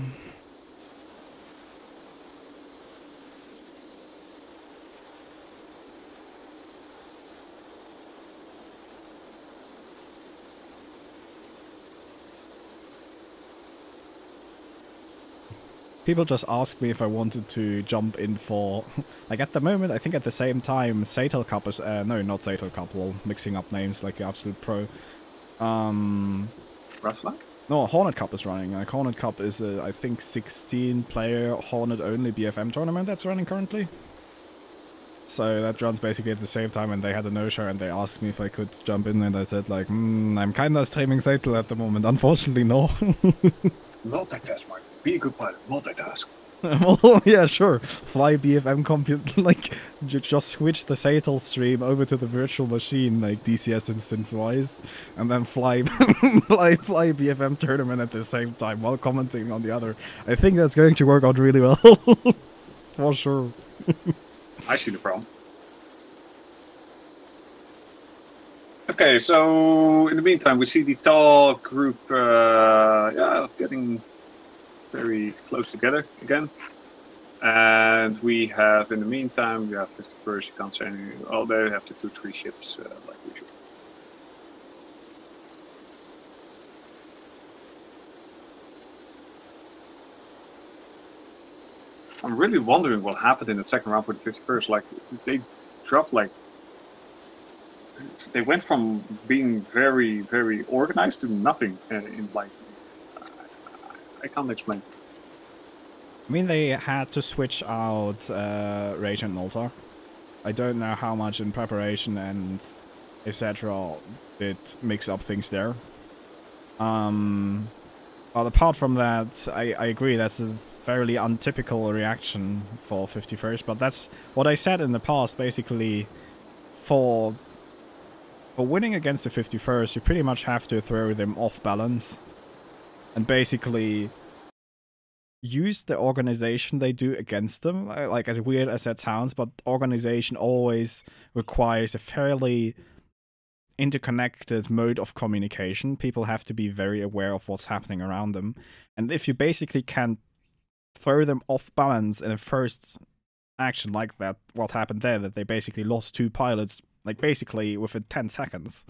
People just asked me if I wanted to jump in for, like at the moment, I think at the same time, SATAL Cup is, no, not SATAL Cup, well, mixing up names like the absolute pro. Red No, Hornet Cup is running. Like Hornet Cup is a, I think, 16-player Hornet-only BFM tournament that's running currently. So that runs basically at the same time, and they had a no-show, and they asked me if I could jump in, and I said like, I'm kinda streaming SATAL at the moment. Unfortunately, no. Multitask, Mike. Be a good pilot. Multitask. Well, yeah, sure. Fly BFM compute, like, just switch the SATAL stream over to the virtual machine, like DCS instance-wise, and then fly fly BFM tournament at the same time while commenting on the other. I think that's going to work out really well. For sure. I see the problem. Okay, so in the meantime, we see the TAW group, yeah, getting very close together again. And we have, in the meantime, we have 51st, you can't say anything. Oh, they have the 2-3 ships, like usual. I'm really wondering what happened in the second round with the 51st. Like, they dropped, like, they went from being very, very organized to nothing in like, I can't explain. I mean, they had to switch out Rage and Malta. I don't know how much in preparation and etc. did mix up things there. But apart from that, I agree that's a fairly untypical reaction for 51st, but that's what I said in the past, basically. For winning against the 51st, you pretty much have to throw them off balance and basically use the organization they do against them. Like, as weird as that sounds, but organization always requires a fairly interconnected mode of communication. People have to be very aware of what's happening around them. And if you basically can throw them off balance in the first action like that, what happened there, that they basically lost 2 pilots, like basically within 10 seconds.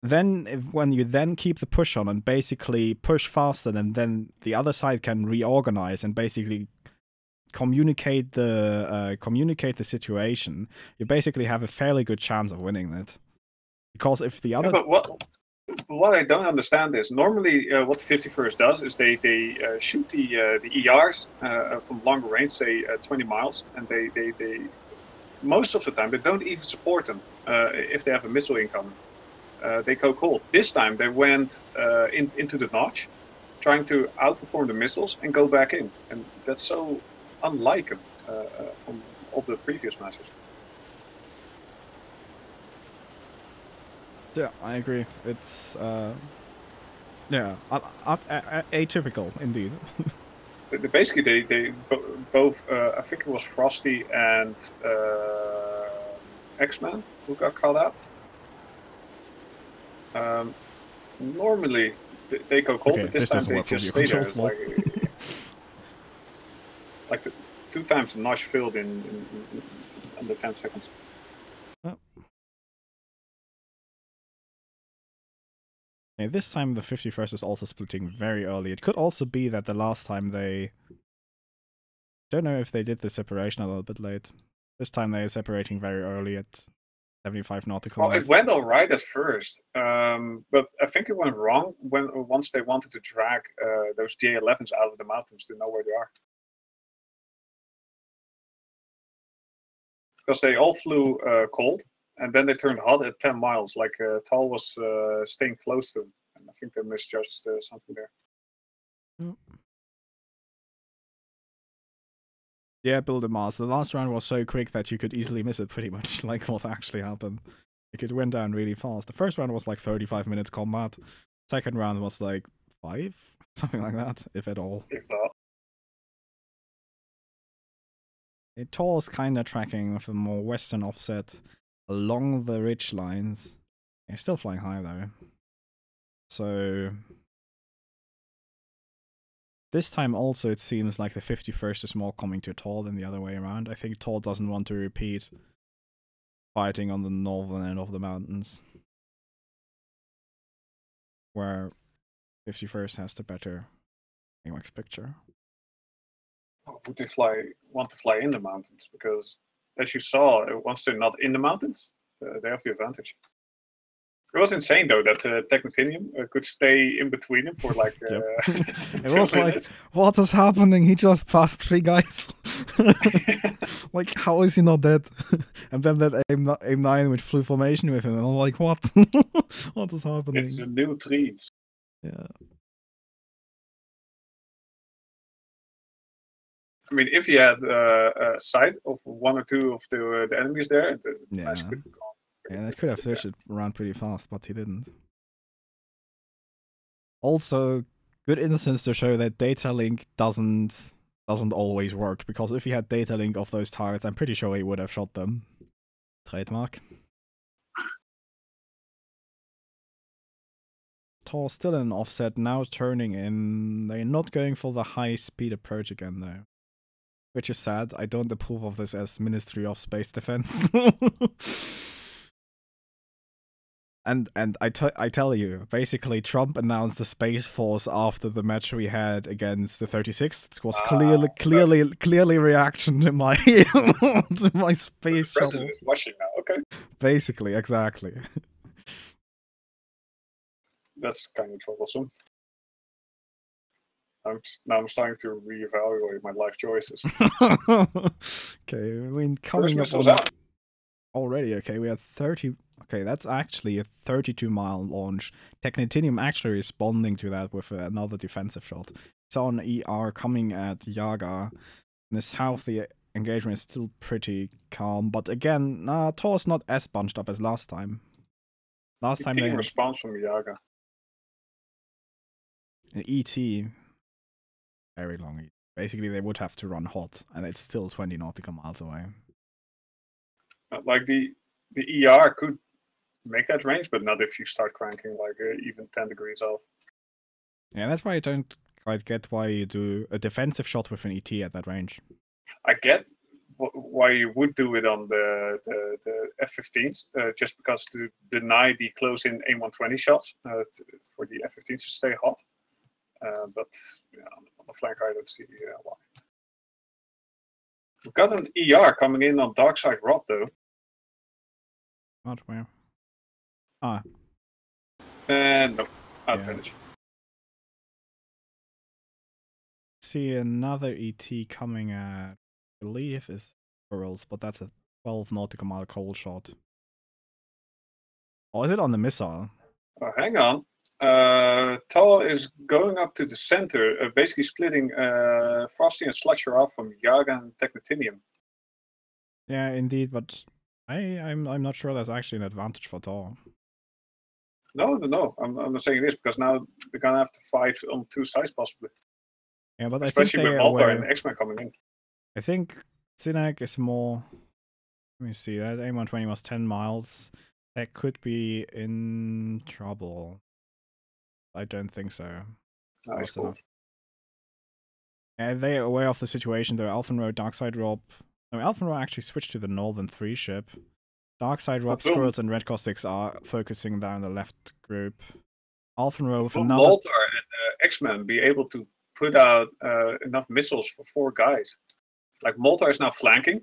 Then, when you then keep the push on and basically push faster, then the other side can reorganize and basically communicate the situation, you basically have a fairly good chance of winning it. Because if the other... Yeah, but what I don't understand is, normally what the 51st does is they shoot the ERs from longer range, say 20 miles, and they most of the time they don't even support them if they have a missile incoming. They go cold. This time they went into the notch, trying to outperform the missiles and go back in, and that's so unlike them from all the previous matches. Yeah, I agree. It's yeah, atypical indeed. Basically, they both. I think it was Frosty and X-Man who got called out. Normally they go cold, but this time they just stay there. It's like the 2 times the notch filled in under 10 seconds. Oh. Okay, this time the 51st is also splitting very early. It could also be that the last time they... Don't know if they did the separation a little bit late. This time they are separating very early at 75 nautical miles. Well, it went alright at first, but I think it went wrong once they wanted to drag those J11s out of the mountains to know where they are. Because they all flew cold, and then they turned hot at 10 miles, like TAW was staying close to them, and I think they misjudged something there. Mm. Yeah, Build a Mars. The last round was so quick that you could easily miss it pretty much, like what actually happened. It went down really fast. The first round was like 35 minutes combat. Second round was like 5? Something like that, if at all. If not. TAW is kind of tracking with a more western offset along the ridge lines. It's still flying high though. So... This time also it seems like the 51st is more coming to TAW than the other way around. I think TAW doesn't want to repeat fighting on the northern end of the mountains, where 51st has the better AWACS picture. Would they want to fly in the mountains? Because as you saw, once they're not in the mountains, they have the advantage. It was insane though that Technotinium could stay in between them for like. It was like, what is happening? He just passed 3 guys. Like, how is he not dead? And then that AIM-9 which flew formation with him, and I'm like, what? What is happening? It's the new trees. Yeah. I mean, if you had a sight of 1 or 2 of the enemies there, the match could have gone. Yeah, it could have switched it around pretty fast, but he didn't. Also, good instance to show that data link doesn't always work, because if he had data link of those targets, I'm pretty sure he would have shot them. Trademark. TAW still in an offset, now turning in. They're not going for the high speed approach again though. Which is sad. I don't approve of this as Ministry of Space Defense. And I tell you, basically Trump announced the Space Force after the match we had against the 36th. It was clearly reaction to my to my space the shuttle. president is watching now. Okay. Basically, exactly. That's kind of troublesome. Now I'm starting to reevaluate my life choices. Okay, I mean, coming up on already. Okay, we had 30. Okay, that's actually a 32-mile launch. Technotinium actually responding to that with another defensive shot. Saw an ER coming at Yaga. In the south, the engagement is still pretty calm, but again, TAW's not as bunched up as last time. Last time they had response from Yaga. an ET. Very long. Basically, they would have to run hot, and it's still 20 nautical miles away. Like the ER could make that range, but not if you start cranking like even 10 degrees off. Yeah, that's why I don't quite get why you do a defensive shot with an ET at that range. I get why you would do it on the F-15s, just because to deny the close-in AIM-120 shots for the F-15s to stay hot. But yeah, on the flank, I don't see why. We've got an ER coming in on dark side Rob though. Not where? Ah. No, advantage. See another ET coming at, I believe is Pearls, but that's a 12 nautical mile cold shot. Or is it on the missile? Oh, hang on. TAW is going up to the center, basically splitting Frosty and Slutcher off from Yaga and Technotinium. Yeah, indeed, but I'm not sure that's actually an advantage for TAW. No. I'm not saying this because now they're gonna have to fight on two sides possibly. Yeah, but especially I think with they Malta and X-Men coming in. I think Sinek is more. Let me see. That AIM-120 was 10 miles. That could be in trouble. I don't think so. Nice, cool. Yeah, they are aware of the situation though. Alphenroe, Darkside Rob. No, Alphenroe actually switched to the Northern 3 ship. Darkside Rob, Squirrels, and Red Caustics are focusing down the left group. Alphenroe with another. Malta and X-Men be able to put out enough missiles for 4 guys. Like Malta is now flanking.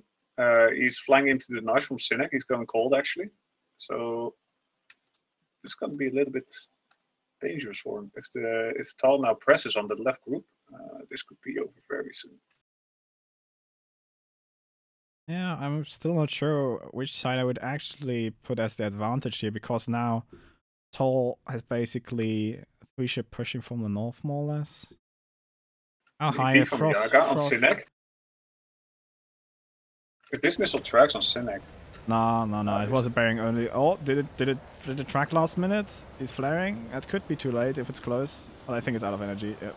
He's flying into the knife from Sinek. He's going cold actually. So it's going to be a little bit dangerous for him. If TAW now presses on the left group, this could be over very soon. Yeah, I'm still not sure which side I would actually put as the advantage here, because now TAW has basically 3 ship pushing from the north more or less. How high from Yaga on Sinek? If this missile tracks on Sinek. No. It was a bearing only. Oh, did it track last minute? He's flaring. That could be too late if it's close. But I think it's out of energy. Yep.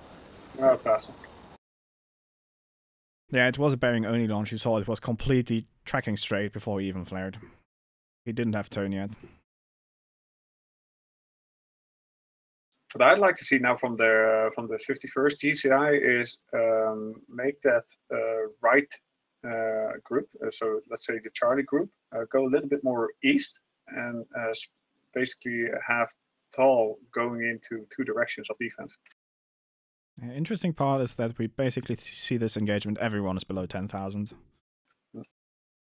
Oh, passing. Yeah, it was a bearing only launch. You saw it was completely tracking straight before he even flared. He didn't have tone yet. What I'd like to see now from the 51st GCI is make that right group, so let's say the Charlie group, go a little bit more east and basically have TAW going into 2 directions of defense. The interesting part is that we basically see this engagement, everyone is below 10,000.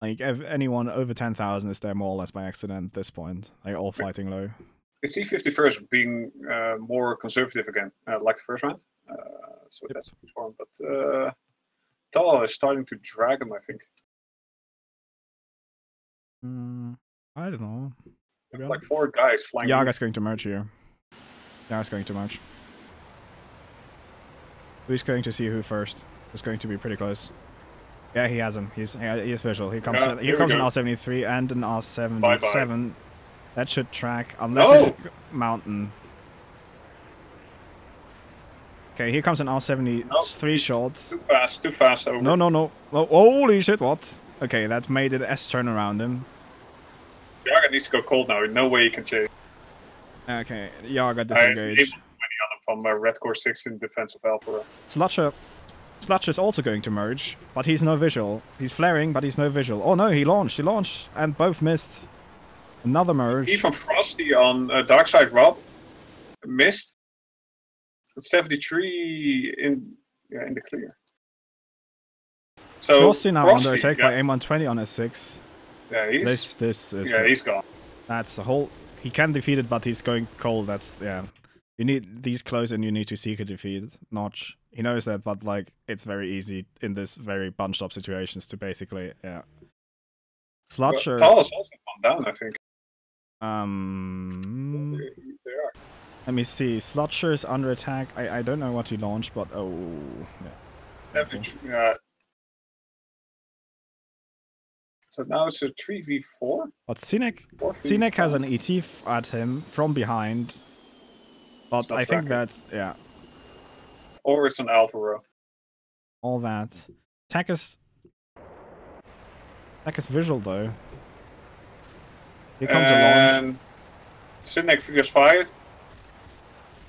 Like, anyone over 10,000 is there more or less by accident at this point. They're all fighting low. We see 51st being more conservative again, like the first round. So that's the form. But TAW is starting to drag him, I think. I don't know. Like 4 guys flying. Yaga's going to merge here. Yaga's going to merge. Who's going to see who first? It's going to be pretty close. Yeah, he has him. He is visual. He comes an R73 and an R77. Bye-bye. That should track, unless it's mountain. Okay, here comes an R73 shot. Too fast. Over. No. Oh, holy shit, what? Okay, that made it S-turn around him. Yaga needs to go cold now. No way he can chase. Okay, Yaga disengaged. From Red Core 6 in defense of Alpha. Slutcher's also going to merge, but he's no visual. He's flaring, but he's no visual. Oh no, he launched, and both missed. Another merge. He from Frosty on Darkside Rob missed. 73 in the clear. So Frosty now under attack by AIM-120 on S6. Yeah, this is he's gone. That's a whole. He can defeat it, but he's going cold. That's You need these close, and you need to seek a defeat. Notch. He knows that, but like it's very easy in this very bunched up situations to basically Slutcher. TAW has also gone down, I think. They are. Let me see. Slutcher is under attack. I don't know what he launched, but So now it's a 3v4. But Sinek has an ET at him from behind. But I think that's Or it's an Alpha row. All that. Tech is visual though. Here comes a launch. Sinek just fired.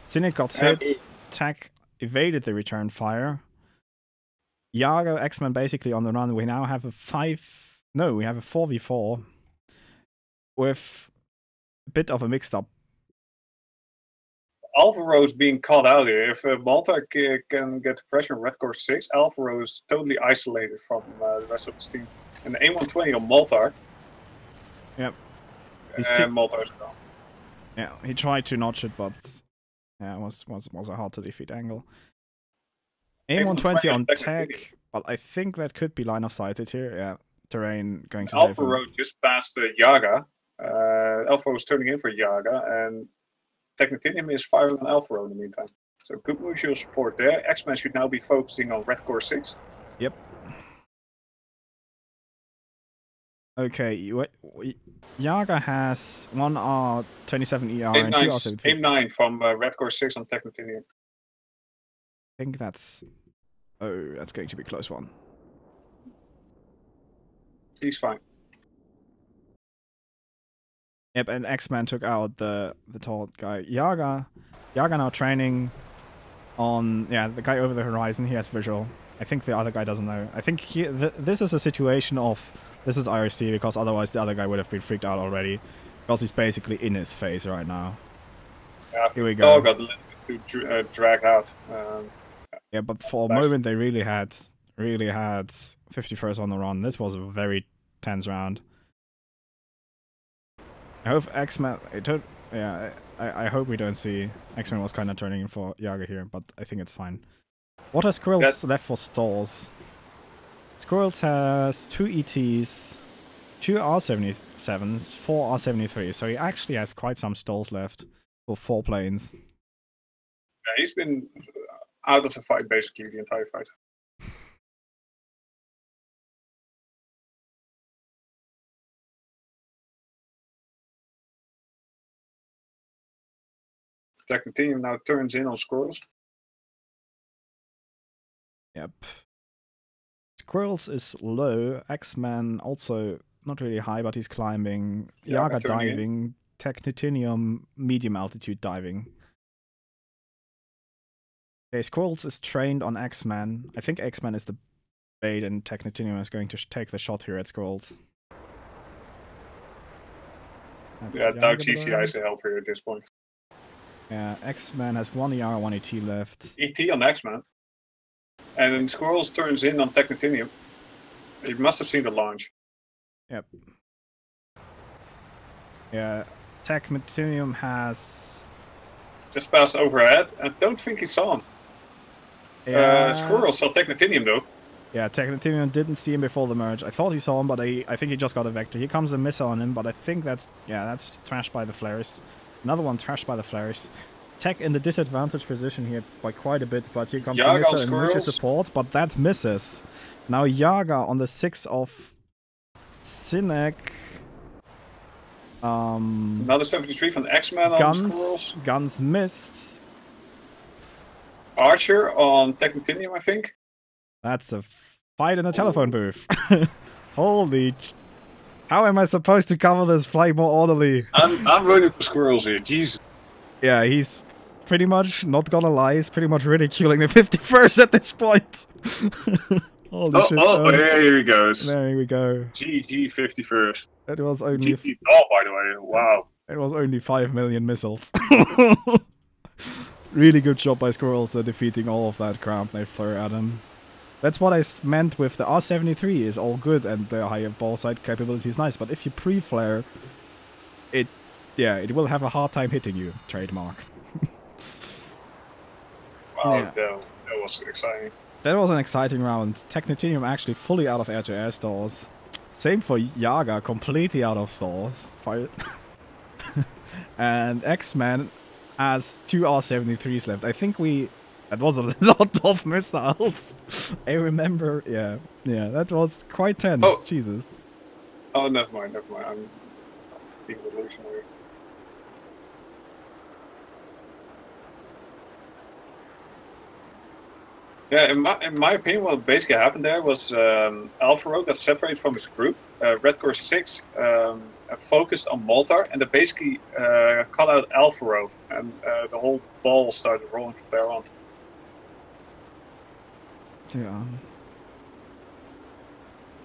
Sinek got hit. Tech evaded the return fire. Yaga, X-Men basically on the run. We now have a 4v4 with a bit of a mixed up. Alvaro's being caught out here. If Malta can get pressure on Red Course 6, Alvaro is totally isolated from the rest of his team. And the A120 on Malta. Yep. And Malta as well. Yeah, he tried to notch it, but yeah, it was a hard to defeat angle. A120 on tech, but I think that could be line of sighted here. Yeah, terrain going to Alvaro just passed Yaga. Alvaro is turning in for Yaga, and Technotinium is firing on Alvaro in the meantime. So good mutual support there. X-Men should now be focusing on Red Core 6. Yep. Okay, Yaga has 1 R27ER and 2 R73. Aim 9 from Red Core 6 on Technotinium. I think that's... Oh, that's going to be a close one. He's fine. Yep, and X-Man took out the tall guy. Yaga now training on... Yeah, the guy over the horizon, he has visual. I think the other guy doesn't know. I think this is a situation of... This is IRC, because otherwise the other guy would have been freaked out already. Because he's basically in his face right now. Yeah, here we go. Got a little bit too dragged out. Yeah, but for a moment they really had 51st on the run. This was a very tense round. I hope X-Men... I hope we don't see... X-Men was kind of turning in for Yaga here, but I think it's fine. What has Squirrels left for stalls? Squirrels has 2 ETs, 2 R77s, 4 R73, so he actually has quite some stalls left for 4 planes. Yeah, he's been out of the fight basically the entire fight. Technotinium now turns in on Squirrels. Yep. Squirrels is low. X-Man also not really high, but he's climbing. Yaga diving. Technotinium medium altitude diving. Okay, Squirrels is trained on X-Man. I think X-Man is the bait and Technotinium is going to take the shot here at Squirrels. Yeah, TAW GCI is a helper here at this point. Yeah, X-Man has 1 ER, 1 ET left. ET on X-Man. And then Squirrels turns in on Technotinium. You must have seen the launch. Yep. Yeah, Technotinium has... Just passed overhead. I don't think he saw him. Yeah. Squirrels saw Technotinium though. Yeah, Technotinium didn't see him before the merge. I thought he saw him, but I think he just got a vector. Here comes a missile on him, but I think that's trashed by the flares. Another one trashed by the flares. Tech in the disadvantaged position here by quite a bit, but here comes a missile and mutual support, but that misses. Now Yaga on the 6 of Sinek. Another 73 from X-Men on Squirrels. Guns missed. Archer on Technotinium, I think. That's a fight in a telephone booth. Holy... How am I supposed to cover this flight more orderly? I'm voting for Squirrels here, Jesus. Yeah, he's pretty much, not gonna lie, he's pretty much ridiculing the 51st at this point. Holy shit. Oh, here he goes. There we go. GG 51st. It was only... GG TAW, by the way. Wow. It was only 5 million missiles. Really good job by Squirrels defeating all of that crap they threw at him. That's what I meant with the R73 is all good and the higher ball side capability is nice, but if you pre-flare, it will have a hard time hitting you, trademark. Wow, yeah. That was exciting. That was an exciting round. Technotinium actually fully out of air-to-air stalls. Same for Yaga, completely out of stalls. And X-Man has 2 R73s left. I think that was a lot of missiles. I remember, yeah, that was quite tense. Oh. Jesus. Oh, never mind. I'm being revolutionary. Yeah, in my opinion, what basically happened there was Alvaro got separated from his group. Red Core 6 focused on Malta, and they basically cut out Alvaro, and the whole ball started rolling from there on. Yeah.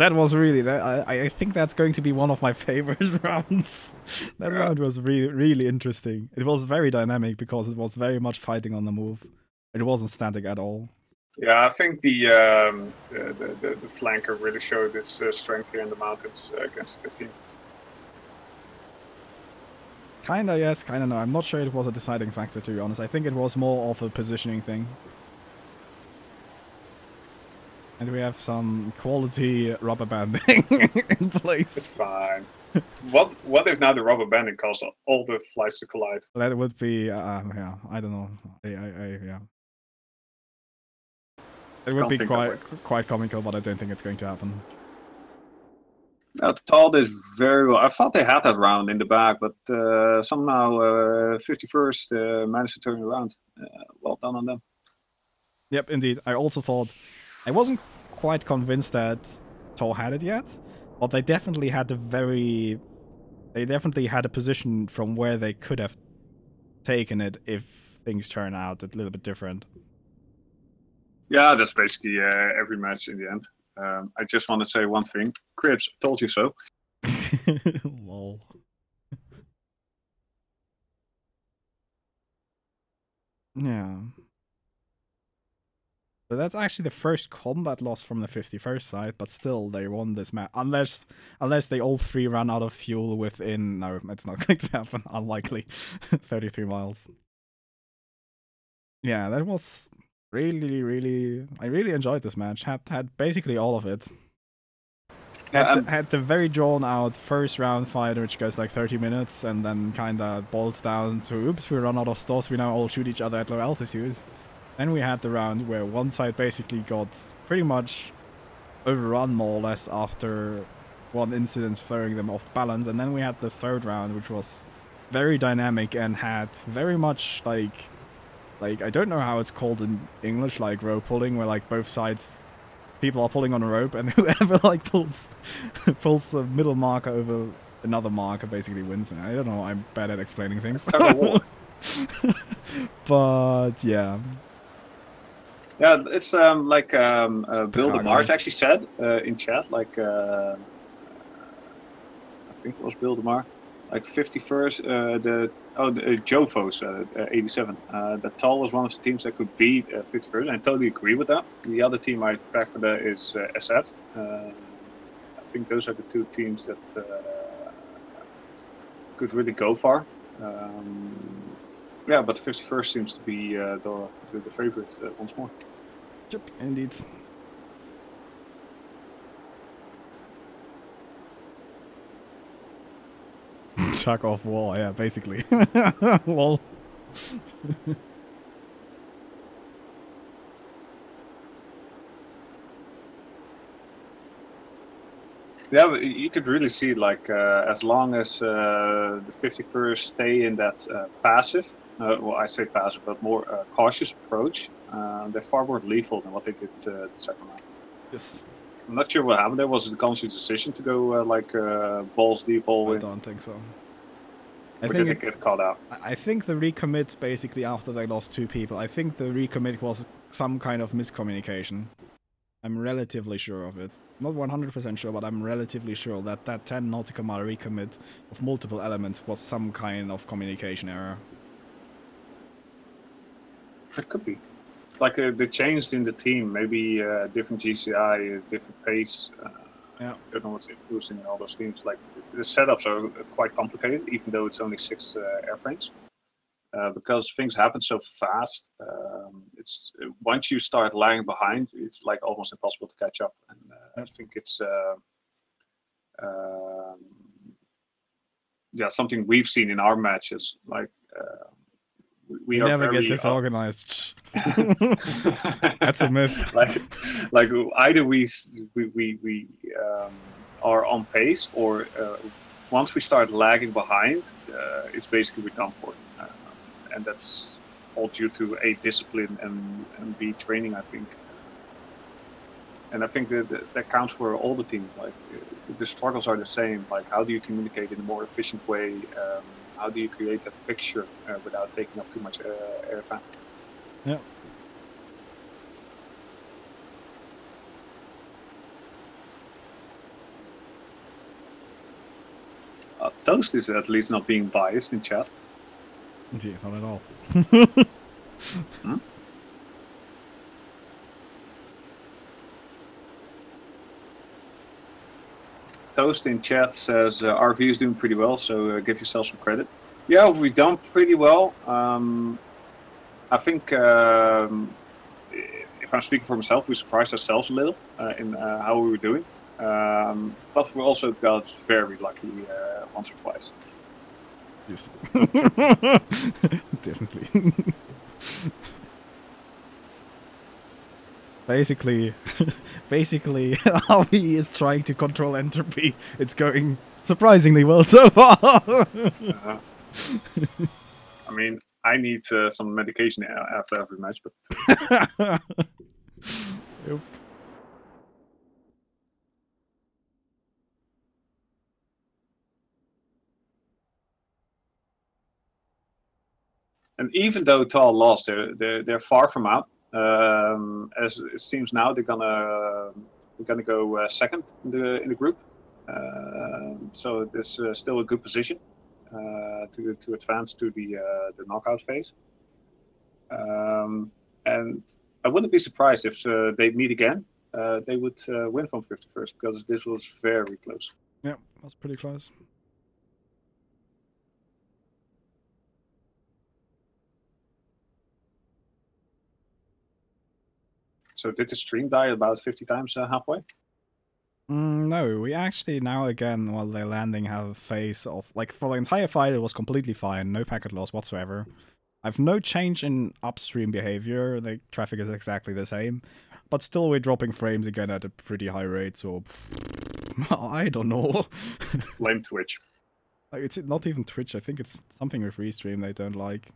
That was really that. I think that's going to be one of my favorite rounds. That round was really interesting. It was very dynamic because it was very much fighting on the move. It wasn't static at all. Yeah, I think the flanker really showed its strength here in the mountains against 15. Kinda yes, kinda no. I'm not sure it was a deciding factor, to be honest. I think it was more of a positioning thing. And we have some quality rubber banding in place. It's fine. What if now the rubber banding caused all the flights to collide? That would be, yeah, I don't know. Yeah. It would be quite comical, but I don't think it's going to happen. The TAW did very well. I thought they had that round in the bag, but somehow 51st managed to turn it around. Well done on them. Yep, indeed. I also thought... I wasn't quite convinced that TAW had it yet, but they definitely had a position from where they could have taken it if things turn out a little bit different. Yeah, that's basically every match in the end. I just want to say one thing. Cribs, told you so. Lol. Yeah. So that's actually the first combat loss from the 51st side, but still they won this match. Unless they all three run out of fuel within... No, it's not going to happen. Unlikely. 33 miles. Yeah, that was... Really, I really enjoyed this match. Had basically all of it. Had the very drawn out first round fight, which goes like 30 minutes, and then kinda boils down to, oops, we run out of stores, we now all shoot each other at low altitude. Then we had the round where one side basically got pretty much overrun more or less after one incident throwing them off balance, and then we had the third round, which was very dynamic and had very much like I don't know how it's called in English, like rope pulling, where like both sides, people are pulling on a rope, and whoever like pulls a middle marker over another marker basically wins. And I don't know, I'm bad at explaining things. But yeah. Yeah, it's like Bill DeMars actually said in chat, like I think it was Bill DeMar, like 51st, Jofo said 87. That TAW was one of the teams that could beat 51st, and I totally agree with that. The other team I back for that is SF. I think those are the two teams that could really go far. Yeah, but 51st seems to be the favorite once more. Yep, indeed. Chuck off wall, yeah, basically. Lol. Yeah, but you could really see, like, as long as the 51st stay in that passive, well, I say passive, but more cautious approach, they're far more lethal than what they did the second round. Yes. I'm not sure what happened there. Was it a conscious decision to go balls deep all in? I don't think so. I think it get caught out. I think the recommit basically after they lost two people, I think the recommit was some kind of miscommunication. I'm relatively sure of it. Not 100% sure, but I'm relatively sure that that 10 nautical mile recommit of multiple elements was some kind of communication error. It could be. Like the change in the team, maybe different GCI, different pace. Yeah. I don't know what's influencing in all those teams. Like the setups are quite complicated, even though it's only 6 airframes. Because things happen so fast, it's once you start lagging behind, it's like almost impossible to catch up. And I think it's yeah, something we've seen in our matches. Like we never get disorganized. That's a myth. like either we are on pace, or once we start lagging behind, it's basically we're done for. And that's all due to A, discipline, and B, training, I think. And I think that counts for all the teams. Like the struggles are the same. Like how do you communicate in a more efficient way? How do you create that picture without taking up too much airtime? Yeah. Toast is at least not being biased in chat. Yeah, not at all. Hmm? Toast in chat says RV is doing pretty well, so give yourself some credit. Yeah, we've done pretty well. I think if I'm speaking for myself, we surprised ourselves a little in how we were doing. But we also got very lucky once or twice. Yes. Definitely. Basically, RV is trying to control entropy. It's going surprisingly well so far. I mean, I need some medication after every match, but. Yep. And even though TAW lost, they're far from out. As it seems now, they're gonna go second in the group. So there's still a good position to advance to the knockout phase. And I wouldn't be surprised if they meet again. They would win from 51st because this was very close. Yeah, that's pretty close. So did the stream die about 50 times halfway? No, we actually now again, while they're landing, have a phase of, like, for the entire fight it was completely fine, no packet loss whatsoever. I've no change in upstream behavior, the traffic is exactly the same, but still we're dropping frames again at a pretty high rate, so I don't know. Blame Twitch. Like, it's not even Twitch, I think it's something with Restream they don't like.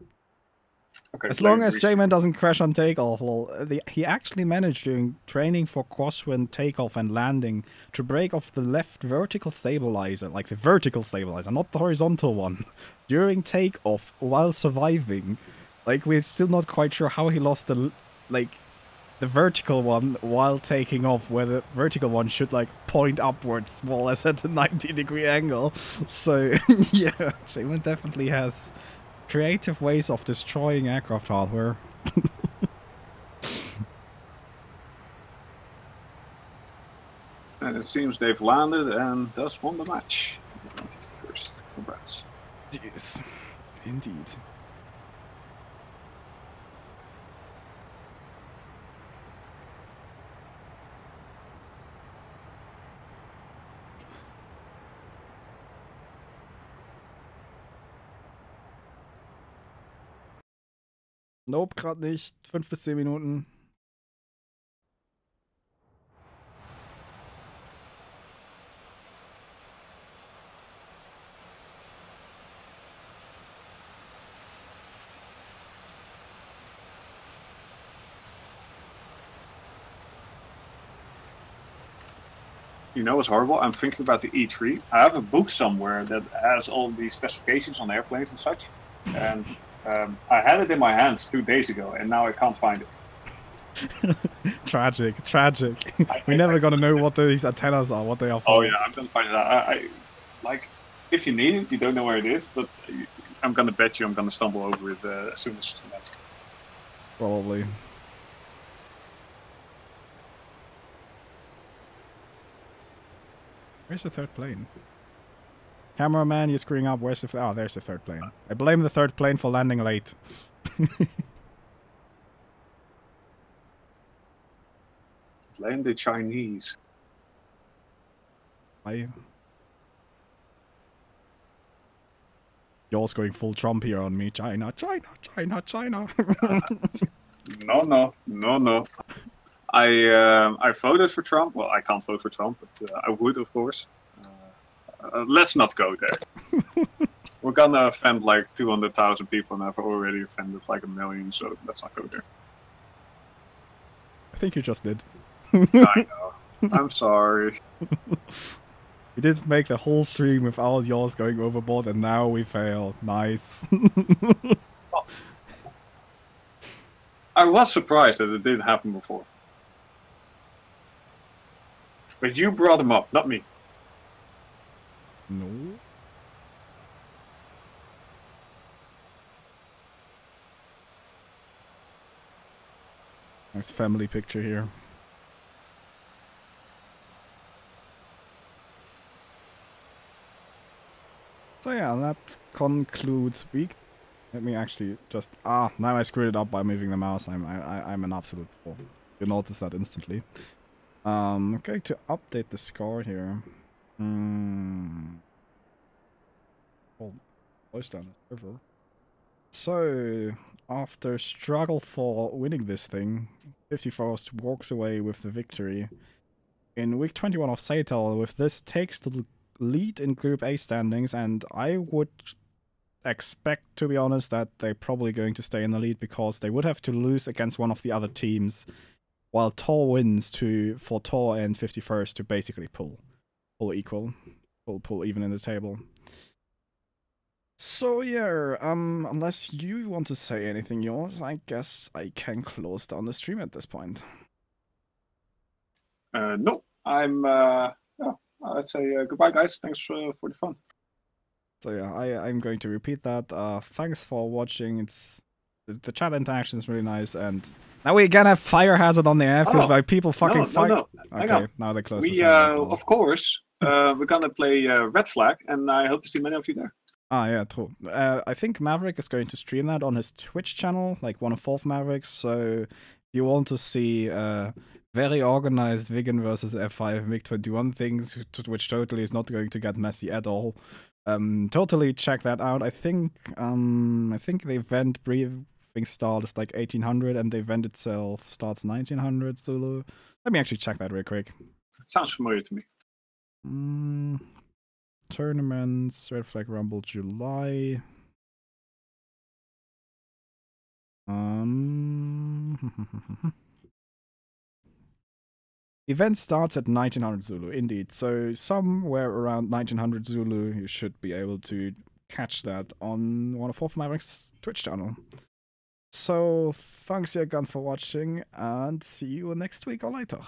Okay, As long as J-Man doesn't crash on takeoff, well, he actually managed during training for crosswind takeoff and landing to break off the left vertical stabilizer, like the vertical stabilizer, not the horizontal one, during takeoff while surviving. Like, we're still not quite sure how he lost the vertical one while taking off, where the vertical one should, like, point upwards more or less at a 90-degree angle. So, yeah, J-Man definitely has creative ways of destroying aircraft hardware. And it seems they've landed and thus won the match. First, congrats. Yes, indeed. Nope, gerade nicht. 5 bis 10 Minuten. You know what's horrible? I'm thinking about the E3. I have a book somewhere that has all the specifications on airplanes and such. And I had it in my hands 2 days ago, and now I can't find it. Tragic. We're never gonna know what these antennas are, what they are for. Oh yeah, I'm gonna find it out. I like, if you need it, you don't know where it is, but I'm gonna bet you I'm gonna stumble over it as soon as that's. Probably. Where's the third plane? Cameraman, you're screwing up. Where's the... Oh, there's the third plane. I blame the third plane for landing late. Blame the Chinese. Yours going full Trump here on me. China. No. I voted for Trump. Well, I can't vote for Trump, but I would, of course. Let's not go there. We're gonna offend like 200,000 people, and I've already offended like 1 million, so let's not go there. I think you just did. I know. I'm sorry. We did make the whole stream without yours going overboard, and now we fail. Nice. I was surprised that it didn't happen before. But you brought him up, not me. No. nice family picture here. So yeah, that concludes week. Let me actually just now I screwed it up by moving the mouse. I'm an absolute fool. You notice that instantly. I'm going to update the score here. Hold close down the server. So after struggle for winning this thing, 51st walks away with the victory. In week 21 of SATAL, with this takes the lead in Group A standings, and I would expect, to be honest, that they're probably going to stay in the lead because they would have to lose against one of the other teams, while TAW wins for TAW and 51st to basically pull equal, pull even in the table. So yeah, unless you want to say anything yours, I guess I can close down the stream at this point. No, I'm. I'd say goodbye, guys. Thanks for the fun. So yeah, I'm going to repeat that. Thanks for watching. It's the chat interaction is really nice, and now we again have fire hazard on the airfield by people fucking fight. No. Okay, now they close. We of course we're gonna play Red Flag, and I hope to see many of you there. Ah, yeah, true. I think Maverick is going to stream that on his Twitch channel, like one of 4th Mavericks. So if you want to see very organized Wigan versus F5 MiG-21 things, which totally is not going to get messy at all, totally check that out. I think the event briefing start is like 1800, and the event itself starts 1900 Zulu. Let me actually check that real quick. Sounds familiar to me. Tournaments, Red Flag Rumble July. Event starts at 1900 Zulu, indeed. So somewhere around 1900 Zulu, you should be able to catch that on one of 4th Mavericks' Twitch channel. So thanks again for watching, and see you next week or later.